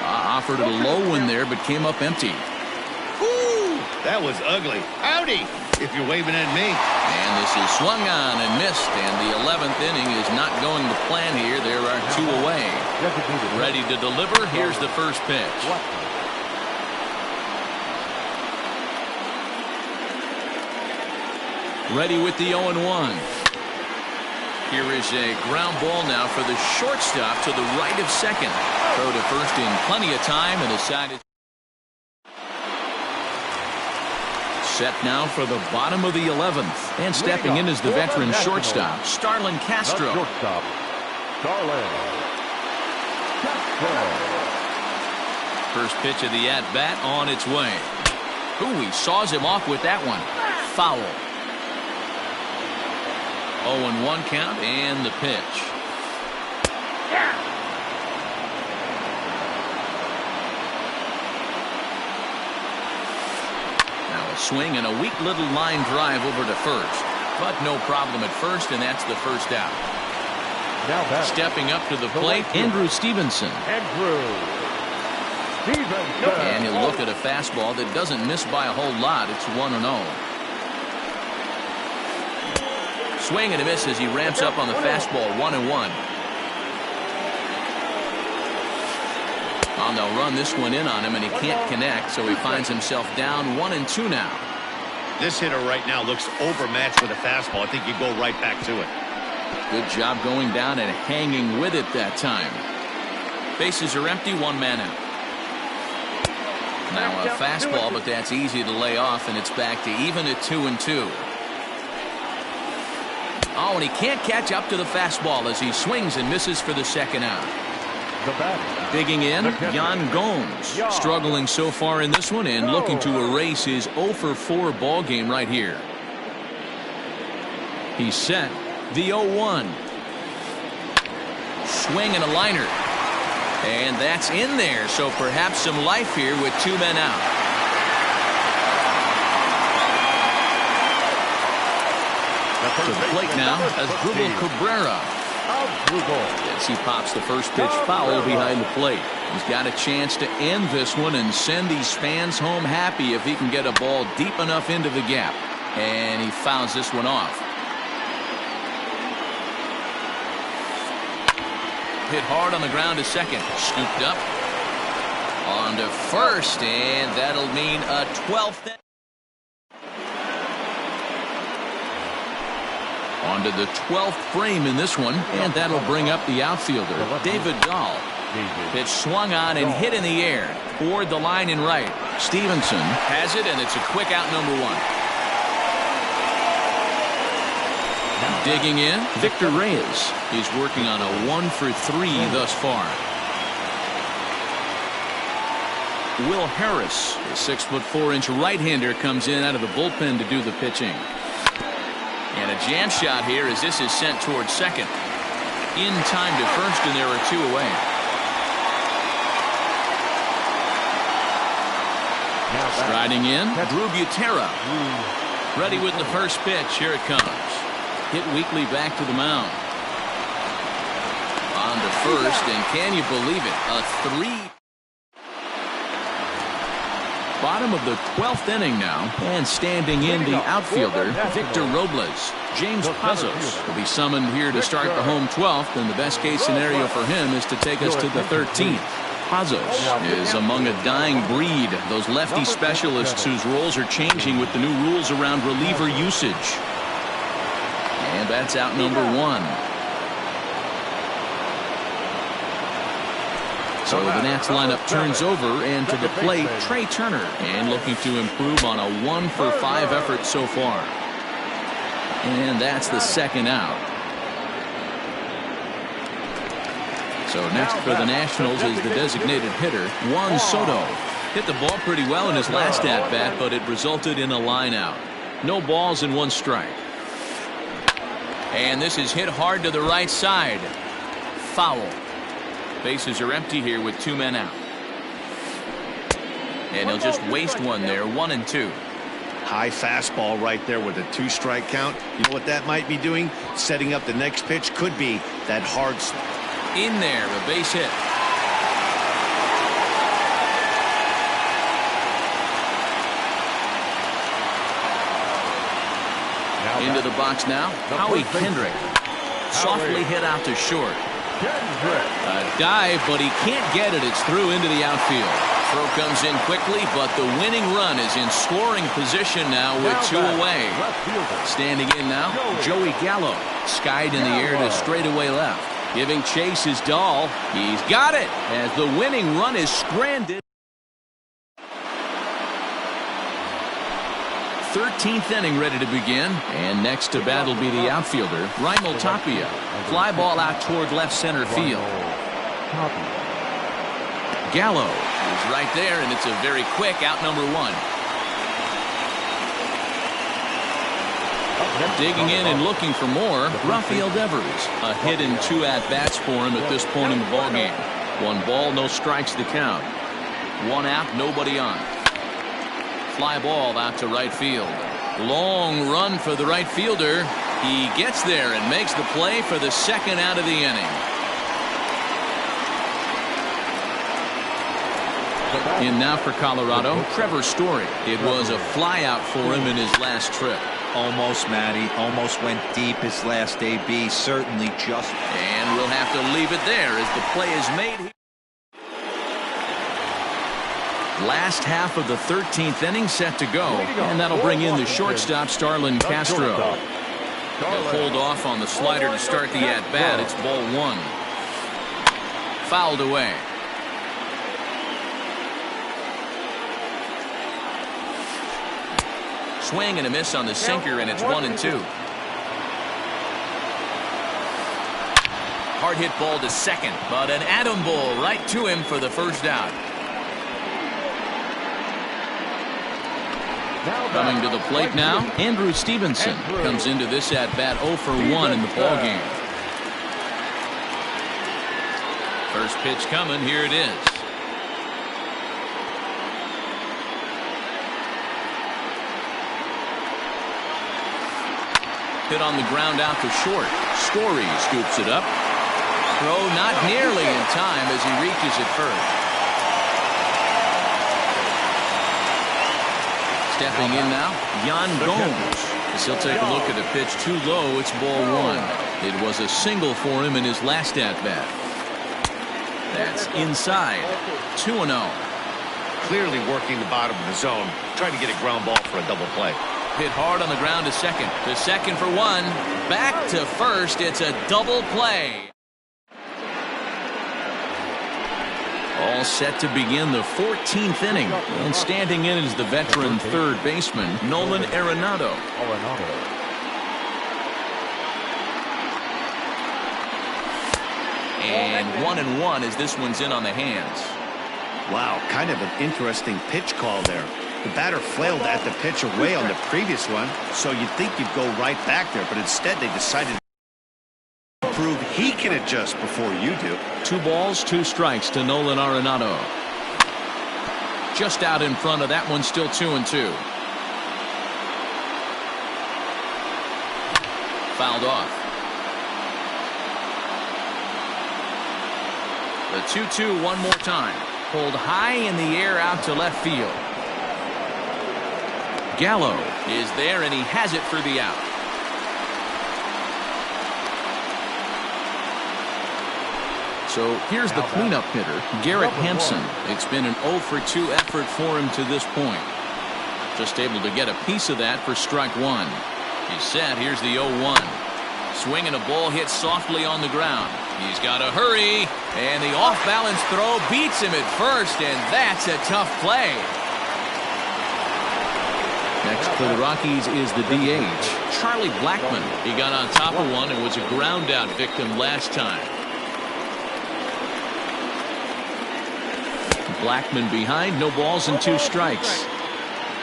Offered it a low one there, but came up empty. Woo! That was ugly. Howdy, if you're waving at me. And this is swung on and missed, and the 11th inning is not going to plan here. There are 2 away. Ready to deliver. Here's the first pitch. Ready with the 0-1. Here is a ground ball now for the shortstop to the right of second. Throw to first in plenty of time, and the side is set now for the bottom of the 11th. And stepping in is the veteran shortstop, Starlin Castro. First pitch of the at-bat on its way. Ooh, he saws him off with that one. Foul. 0-1 count, and the pitch. Now a swing and a weak little line drive over to first. But no problem at first, and that's the first out. Stepping up to the plate, Andrew Stevenson. And he'll look at a fastball that doesn't miss by a whole lot. It's 1-0. Swing and a miss as he ramps up on the fastball. 1-1. They'll run this one in on him, and he can't connect, so he finds himself down 1-2 now. This hitter right now looks overmatched with a fastball. I think you go right back to it. Good job going down and hanging with it that time. Bases are empty, one man out. Now a fastball, but that's easy to lay off, and it's back to even at 2-2. Oh, and he can't catch up to the fastball as he swings and misses for the second out. Digging in, Yan Gomes. Struggling so far in this one and looking to erase his 0-for-4 ball game right here. He's set. The 0-1. Swing and a liner. And that's in there, so perhaps some life here with two men out. To the plate now as Asdrubal Cabrera. As he pops the first pitch foul behind the plate. He's got a chance to end this one and send these fans home happy if he can get a ball deep enough into the gap. And he fouls this one off. Hit hard on the ground to second. Scooped up. On to first, and that'll mean a 12th. On to the 12th frame in this one, and that'll bring up the outfielder, David Dahl. Pitch swung on and hit in the air toward the line and right. Stevenson has it, and it's a quick out, number one. Digging in, Victor Reyes. He's working on a 1-for-3 thus far. Will Harris, the 6'4" right-hander, comes in out of the bullpen to do the pitching. And a jam shot here as this is sent towards second. In time to first, and there are two away. Striding in, Drew Butera. Ready with the first pitch. Here it comes. Hit weakly back to the mound. On to first, and can you believe it? A 3. Bottom of the 12th inning now, and standing in the outfielder, Victor Robles. James Pazos will be summoned here to start the home 12th, and the best case scenario for him is to take us to the 13th. Pazos is among a dying breed, those lefty specialists whose roles are changing with the new rules around reliever usage. And that's out number one. So the Nats lineup turns over, and to the plate, Trey Turner, and looking to improve on a 1-for-5 effort so far. And that's the second out. So next for the Nationals is the designated hitter, Juan Soto. Hit the ball pretty well in his last at-bat, but it resulted in a line out. No balls and one strike. And this is hit hard to the right side. Foul. Bases are empty here with two men out. And he'll just waste one there, 1-2. High fastball right there with a 2-strike count. You know what that might be doing? Setting up the next pitch. Could be that hard. In there, a base hit. Into the box now, Howie Kendrick. Softly hit out to short. A dive, but he can't get it. It's through into the outfield. Throw comes in quickly, but the winning run is in scoring position now with two away. Standing in now, Joey Gallo. Skied in the air to straightaway left. Giving chase is Dahl. He's got it as the winning run is stranded. 13th inning ready to begin, and next to bat will be the outfielder, Raimel Tapia. Fly ball out toward left center field. Gallo is right there, and it's a very quick out, number one. Digging in and looking for more, Rafael Devers. A hit and 2 at-bats for him at this point in the ballgame. 1 ball, no strikes the count. 1 out, nobody on. Fly ball out to right field. Long run for the right fielder. He gets there and makes the play for the second out of the inning. In now for Colorado, Trevor Story. It was a fly out for him in his last trip. Almost, Matty. Almost went deep his last AB. Certainly just. And we'll have to leave it there as the play is made. Last half of the 13th inning set to go, and that'll bring in the shortstop, Starlin Castro. He'll hold off on the slider to start the at-bat. It's ball one. Fouled away. Swing and a miss on the sinker, and it's 1-2. Hard hit ball to second, but an atom ball right to him for the first out. Coming to the plate now, Andrew Stevenson comes into this at-bat 0 for 1 in the ballgame. First pitch coming, here it is. Hit on the ground out to short. Story scoops it up. Throw not nearly in time as he reaches it first. Stepping in now, Yan Gomes. As he'll take a look at a pitch too low, it's ball one. It was a single for him in his last at-bat. That's inside. 2-0. Clearly working the bottom of the zone, trying to get a ground ball for a double play. Hit hard on the ground to second. To second for one. Back to first. It's a double play. All set to begin the 14th inning. And standing in is the veteran third baseman, Nolan Arenado. And 1-1 as this one's in on the hands. Wow, kind of an interesting pitch call there. The batter flailed at the pitch away on the previous one, so you'd think you'd go right back there, but instead they decided to prove he can adjust before you do. 2 balls, 2 strikes to Nolan Arenado. Just out in front of that one, still 2-2. Fouled off. The 2-2 one more time. Pulled high in the air out to left field. Gallo is there, and he has it for the out. So here's the cleanup hitter, Garrett Hampson. It's been an 0 for 2 effort for him to this point. Just able to get a piece of that for strike one. He's set. Here's the 0-1. Swinging a ball hit softly on the ground. He's got to hurry, and the off-balance throw beats him at first, and that's a tough play. Next for the Rockies is the DH, Charlie Blackmon. He got on top of one and was a ground-out victim last time. Blackmon behind, no balls and 2 strikes.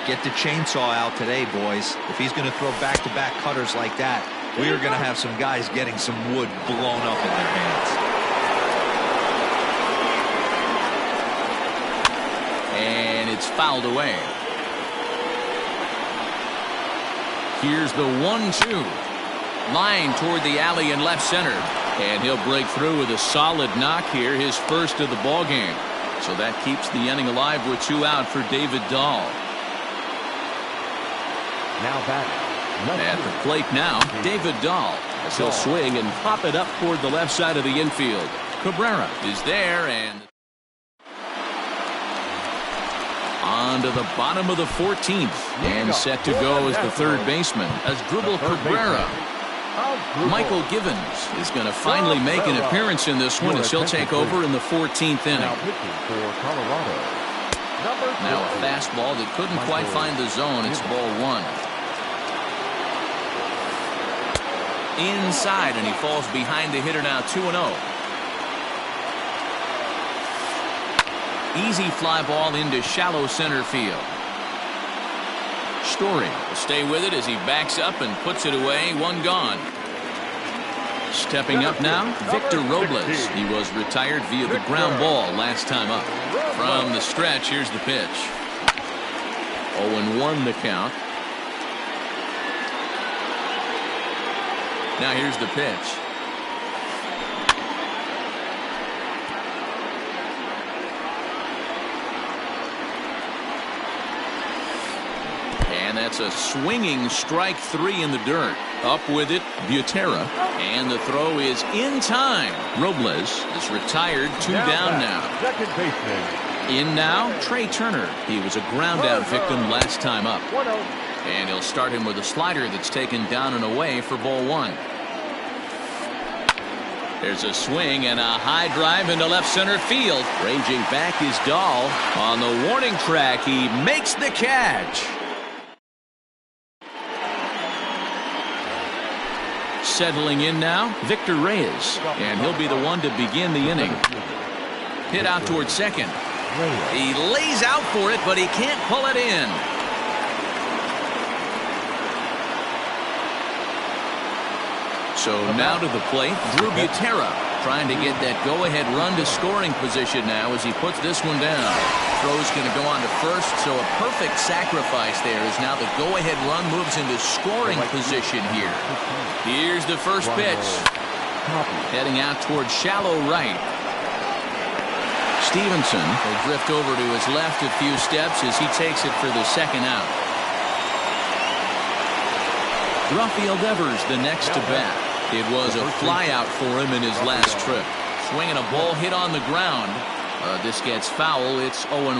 Get the chainsaw out today, boys. If he's going to throw back-to-back cutters like that, we are going to have some guys getting some wood blown up in their hands. And it's fouled away. Here's the 1-2. Line toward the alley in left center. And he'll break through with a solid knock here, his first of the ball game. So that keeps the inning alive with 2 out for David Dahl. Now batting. At the plate now, David Dahl, as he'll swing and pop it up toward the left side of the infield. Cabrera is there, and on to the bottom of the 14th, and set to go as the third baseman, Asdrubal Cabrera. Michael Givens is going to finally make an appearance in this one as he'll take over in the 14th inning. Now a fastball that couldn't quite find the zone. It's ball one. Inside, and he falls behind the hitter now. 2-0. Easy fly ball into shallow center field. Story will stay with it as he backs up and puts it away. 1 gone. Stepping up now, Victor Robles. He was retired via the ground ball last time up. From the stretch, here's the pitch. 0-1 the count. Now here's the pitch. And that's a swinging strike 3 in the dirt. Up with it, Butera. And the throw is in time. Robles is retired, 2 down now. Second baseman, In now, Trey Turner. He was a ground out victim last time up. 1-0. And he'll start him with a slider that's taken down and away for ball one. There's a swing and a high drive into left center field. Ranging back is Dahl. On the warning track, he makes the catch. Settling in now, Victor Reyes. And he'll be the one to begin the inning. Hit out towards second. He lays out for it, but he can't pull it in. So now to the plate, Drew Butera trying to get that go-ahead run to scoring position now as he puts this one down. Throw's going to go on to first, so a perfect sacrifice there as now the go-ahead run moves into scoring position here. Here's the first pitch. Heading out towards shallow right. Stevenson will drift over to his left a few steps as he takes it for the second out. Rafael Devers the next to bat. It was a flyout for him in his last trip. Swinging a ball hit on the ground. This gets foul. It's 0-1.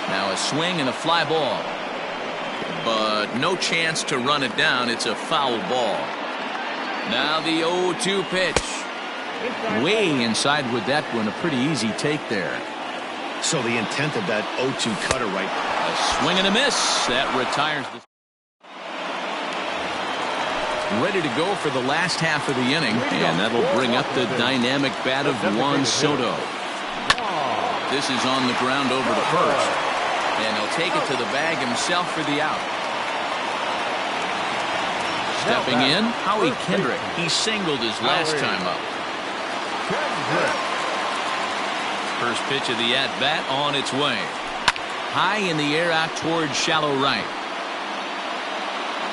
Now a swing and a fly ball. But no chance to run it down. It's a foul ball. Now the 0-2 pitch. Way inside with that one. A pretty easy take there. So the intent of that 0-2 cutter right. A swing and a miss. That retires the. Ready to go for the last half of the inning, and that'll bring up the dynamic bat of Juan Soto. This is on the ground over to first, and he'll take it to the bag himself for the out. Stepping in, Howie Kendrick. He singled his last time up. First pitch of the at-bat on its way. High in the air out towards shallow right.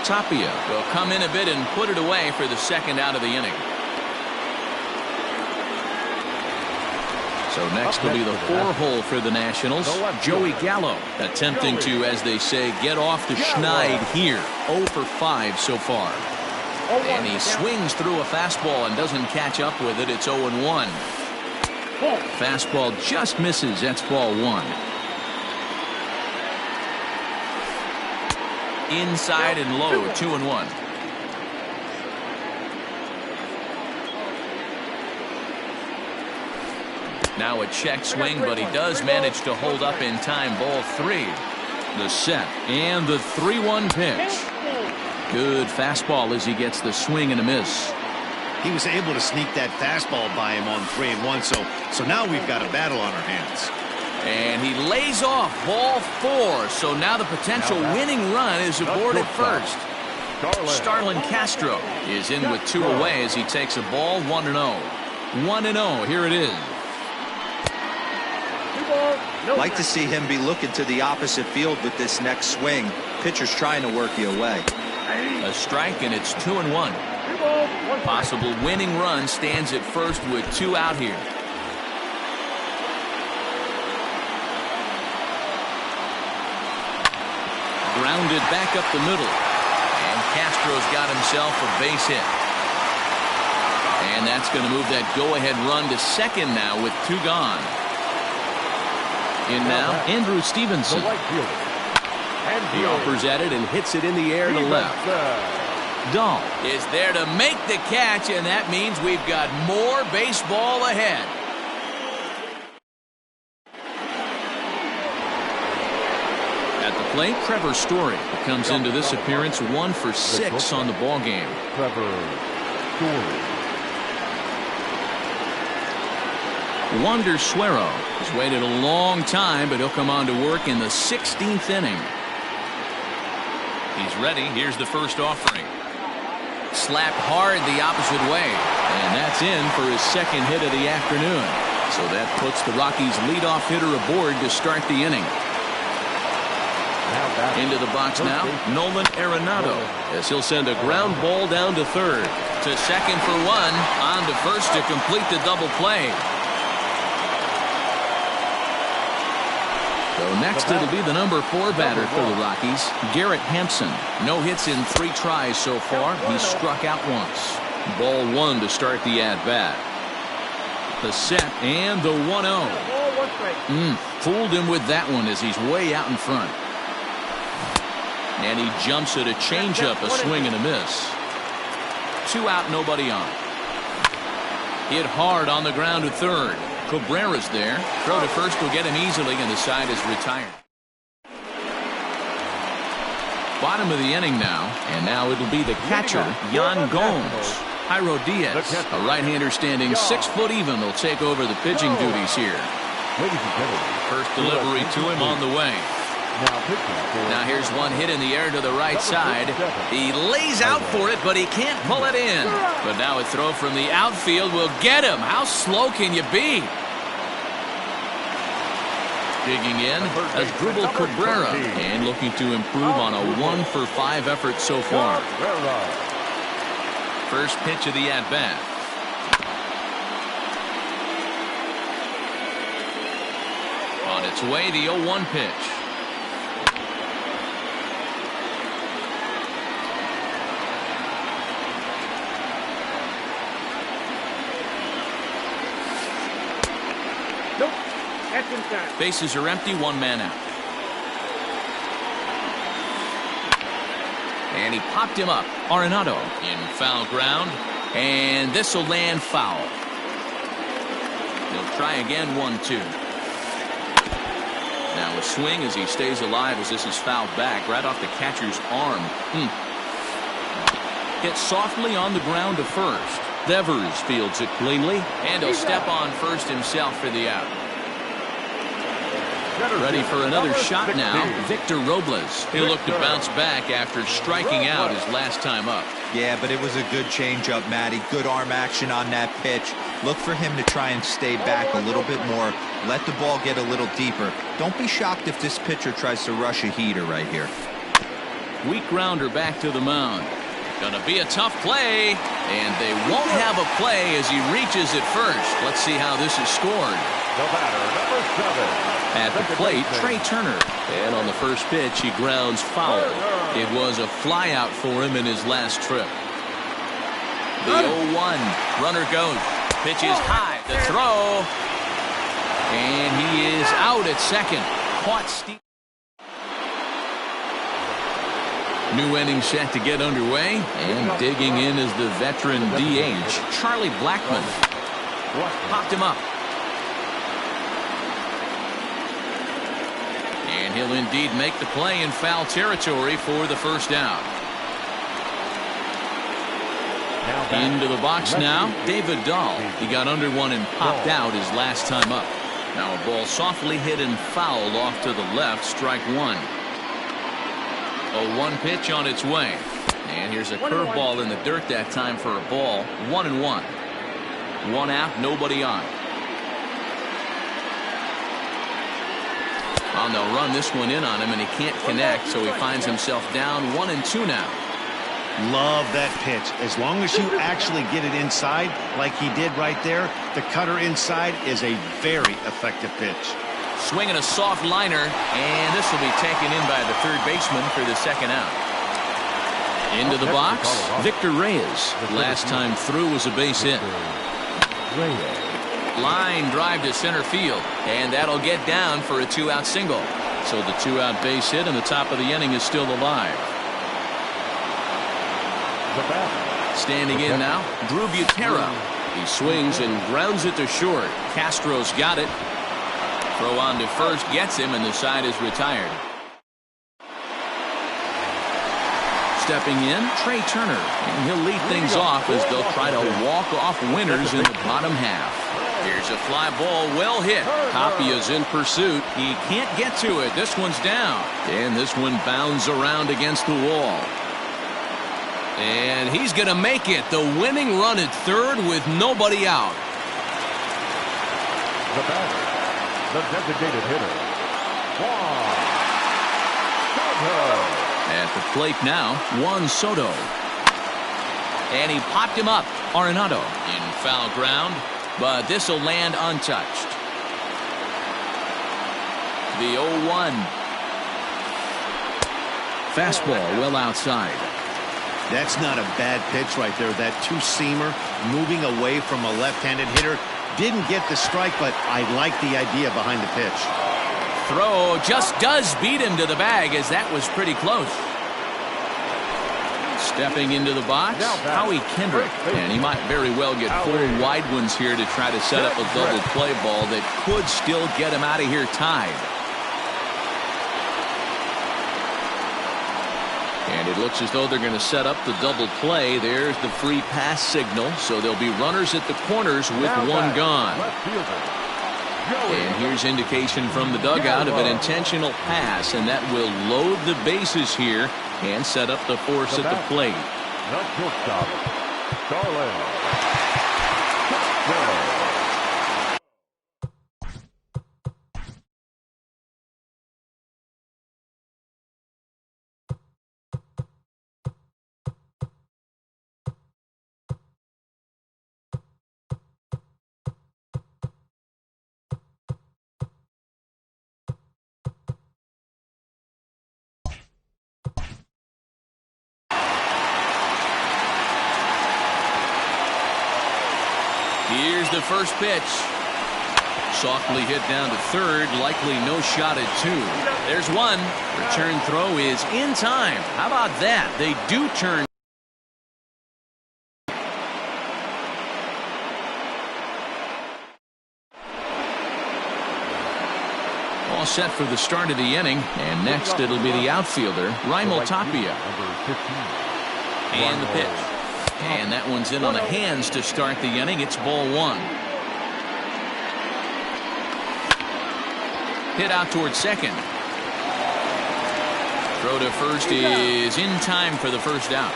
Tapia will come in a bit and put it away for the second out of the inning. So next will be the 4-hole for the Nationals. Joey Gallo attempting to, as they say, get off the schneid here. 0 for 5 so far. And he swings through a fastball and doesn't catch up with it. It's 0-1. Fastball just misses. That's ball one. Inside and low, 2-1. Now a check swing, but he does manage to hold up in time. Ball three. The set and the 3-1 pitch. Good fastball as he gets the swing and a miss. He was able to sneak that fastball by him on 3-1. So now we've got a battle on our hands. And he lays off ball four. So now the potential winning run is aboard at first. Starlin Castro is in with 2 away as he takes a ball 1-0. 1-0. Here it is. Like to see him be looking to the opposite field with this next swing. Pitcher's trying to work you away. A strike, and it's 2-1. Possible winning run stands at first with 2 out here. Grounded back up the middle. And Castro's got himself a base hit. And that's going to move that go-ahead run to second now with 2 gone. In now, Andrew Stevenson. He offers at it and hits it in the air to left. Dahl is there to make the catch, and that means we've got more baseball ahead. At the plate, Trevor Story comes into this appearance 1 for 6 on the ball game. Trevor Story. Wander Suero has waited a long time, but he'll come on to work in the 16th inning. He's ready. Here's the first offering. Slapped hard the opposite way, and that's in for his second hit of the afternoon. So that puts the Rockies' leadoff hitter aboard to start the inning. Into the box now, Nolan Arenado, as he'll send a ground ball down to third. To second for 1, on to first to complete the double play. So next it'll be the number 4 batter for the Rockies, Garrett Hampson. No hits in 3 tries so far. He struck out once. Ball 1 to start the at-bat. The set and the 1-0. Fooled him with that one as he's way out in front. And he jumps at a changeup, a swing and a miss. 2 out, nobody on. Hit hard on the ground to third. Cabrera's there. Throw to first will get him easily, and the side is retired. Bottom of the inning now, and now it'll be the catcher, Yan Gomes. Jairo Diaz, a right-hander standing 6 foot even, will take over the pitching duties here. First delivery to him on the way. Now here's one hit in the air to the right side. He lays out for it, but he can't pull it in. But now a throw from the outfield will get him. How slow can you be? Digging in, Asdrubal Cabrera, and looking to improve on a 1-for-5 effort so far. First pitch of the at-bat. On its way, the 0-1 pitch. Bases are empty, 1 man out. And he popped him up. Arenado in foul ground. And this will land foul. He'll try again, 1-2. Now a swing as he stays alive as this is fouled back right off the catcher's arm. Hit softly on the ground to first. Devers fields it cleanly. And he'll step on first himself for the out. Ready for another shot now, Victor Robles. He'll look to bounce back after striking out his last time up. Yeah, but it was a good changeup, Matty. Good arm action on that pitch. Look for him to try and stay back a little bit more. Let the ball get a little deeper. Don't be shocked if this pitcher tries to rush a heater right here. Weak grounder back to the mound. Gonna be a tough play, and they won't have a play as he reaches it first. Let's see how this is scored. The batter, number 7. At the plate, Trey Turner. And on the first pitch, he grounds foul. It was a flyout for him in his last trip. The 0-1. Runner goes. Pitch is high. The throw. And he is out at second. Caught Steve. New inning set to get underway. And digging in is the veteran DH, Charlie Blackmon. Popped him up. And he'll indeed make the play in foul territory for the first down. Into the box now, David Dahl. He got under one and popped out his last time up. Now a ball softly hit and fouled off to the left, strike 1. A 1 pitch on its way. And here's a curveball in the dirt that time for a ball. 1-1. 1 out, nobody on. Well, they'll run this one in on him, and he can't connect, so he finds himself down 1-2 now. Love that pitch. As long as you actually get it inside, like he did right there, the cutter inside is a very effective pitch. Swinging a soft liner, and this will be taken in by the third baseman for the second out. Into the box, Victor Reyes. Last time through was a base hit. Line drive to center field, and that'll get down for a 2-out single. So the 2-out base hit and the top of the inning is still alive. Standing in now, Drew Butera. He swings and grounds it to short. Castro's got it. Throw on to first gets him, and the side is retired. Stepping in, Trey Turner, and he'll lead things off as they'll try to walk off winners in the bottom half. Here's a fly ball, well hit. Tapia's in pursuit. He can't get to it. This one's down. And this one bounds around against the wall. And he's going to make it. The winning run at third with nobody out. The batter, the designated hitter, Juan Soto. At the plate now, Juan Soto. And he popped him up. Arenado in foul ground. But this will land untouched. The 0-1. Fastball well outside. That's not a bad pitch right there. That two-seamer moving away from a left-handed hitter. Didn't get the strike, but I like the idea behind the pitch. Throw just does beat him to the bag, as that was pretty close. Stepping into the box, Howie Kendrick. And he might very well get 4 wide ones here to try to set up a double play ball that could still get him out of here tied. And it looks as though they're going to set up the double play. There's the free pass signal. So there'll be runners at the corners with one gone. And here's indication from the dugout of an intentional pass, and that will load the bases here and set up the force at the plate. The shortstop, Darling. Here's the first pitch. Softly hit down to third. Likely no shot at 2. There's one. Return throw is in time. How about that? They do turn. All set for the start of the inning. And next it'll be the outfielder, Raimel Tapia. And the pitch. And that one's in on the hands to start the inning. It's ball 1. Hit out towards second. Throw to first is in time for the first out.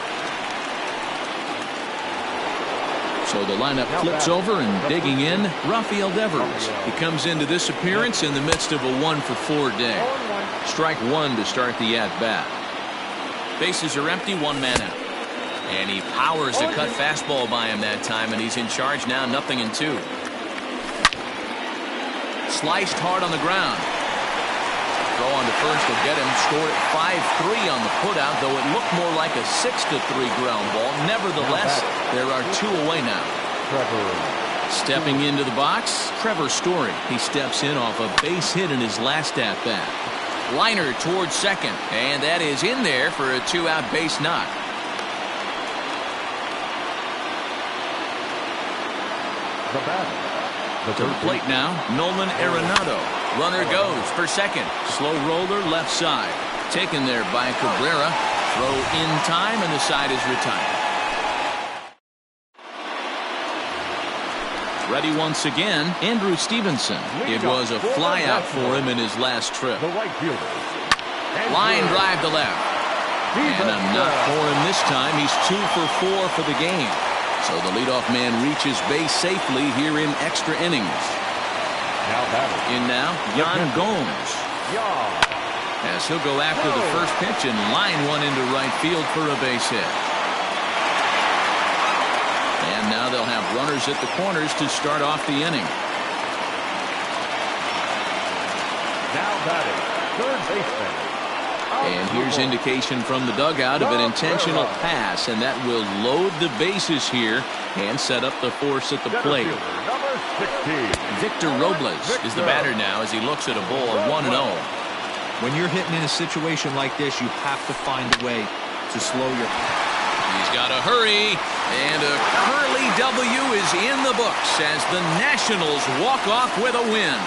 So the lineup flips over, and digging in, Rafael Devers. He comes into this appearance in the midst of a 1-for-4 day. Strike 1 to start the at-bat. Bases are empty, 1 man out. And he powers the cut fastball by him that time, and he's in charge now, 0-2. Sliced hard on the ground. Throw on to first will get him. Scored at 5-3 on the putout, though it looked more like a 6-3 ground ball. Nevertheless, there are 2 away now. Stepping into the box, Trevor Story. He steps in off a base hit in his last at-bat. Liner towards second, and that is in there for a 2-out base knock. To the plate now, Nolan Arenado. Runner goes for second. Slow roller left side. Taken there by Cabrera. Throw in time, and the side is retired. Ready once again, Andrew Stevenson. It was a flyout for him in his last trip. Line drive to left. And a knock for him this time. He's 2 for 4 for the game. So the leadoff man reaches base safely here in extra innings. In now, Yan Gomes. As he'll go after the first pitch and line one into right field for a base hit. And now they'll have runners at the corners to start off the inning. Now batting, third baseman. And here's indication from the dugout of an intentional pass, and that will load the bases here and set up the force at the plate. Victor Robles is the batter now as he looks at a ball 1-0. When you're hitting in a situation like this, you have to find a way to slow your... He's got to hurry, and a Curly W is in the books as the Nationals walk off with a win.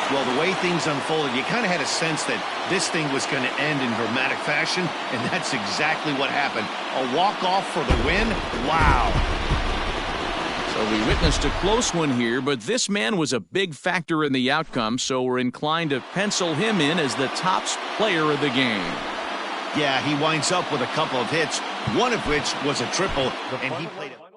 Well, the way things unfolded, you kind of had a sense that this thing was going to end in dramatic fashion, and that's exactly what happened. A walk-off for the win? Wow. So we witnessed a close one here, but this man was a big factor in the outcome, so we're inclined to pencil him in as the top player of the game. Yeah, he winds up with a couple of hits, one of which was a triple, and he played it.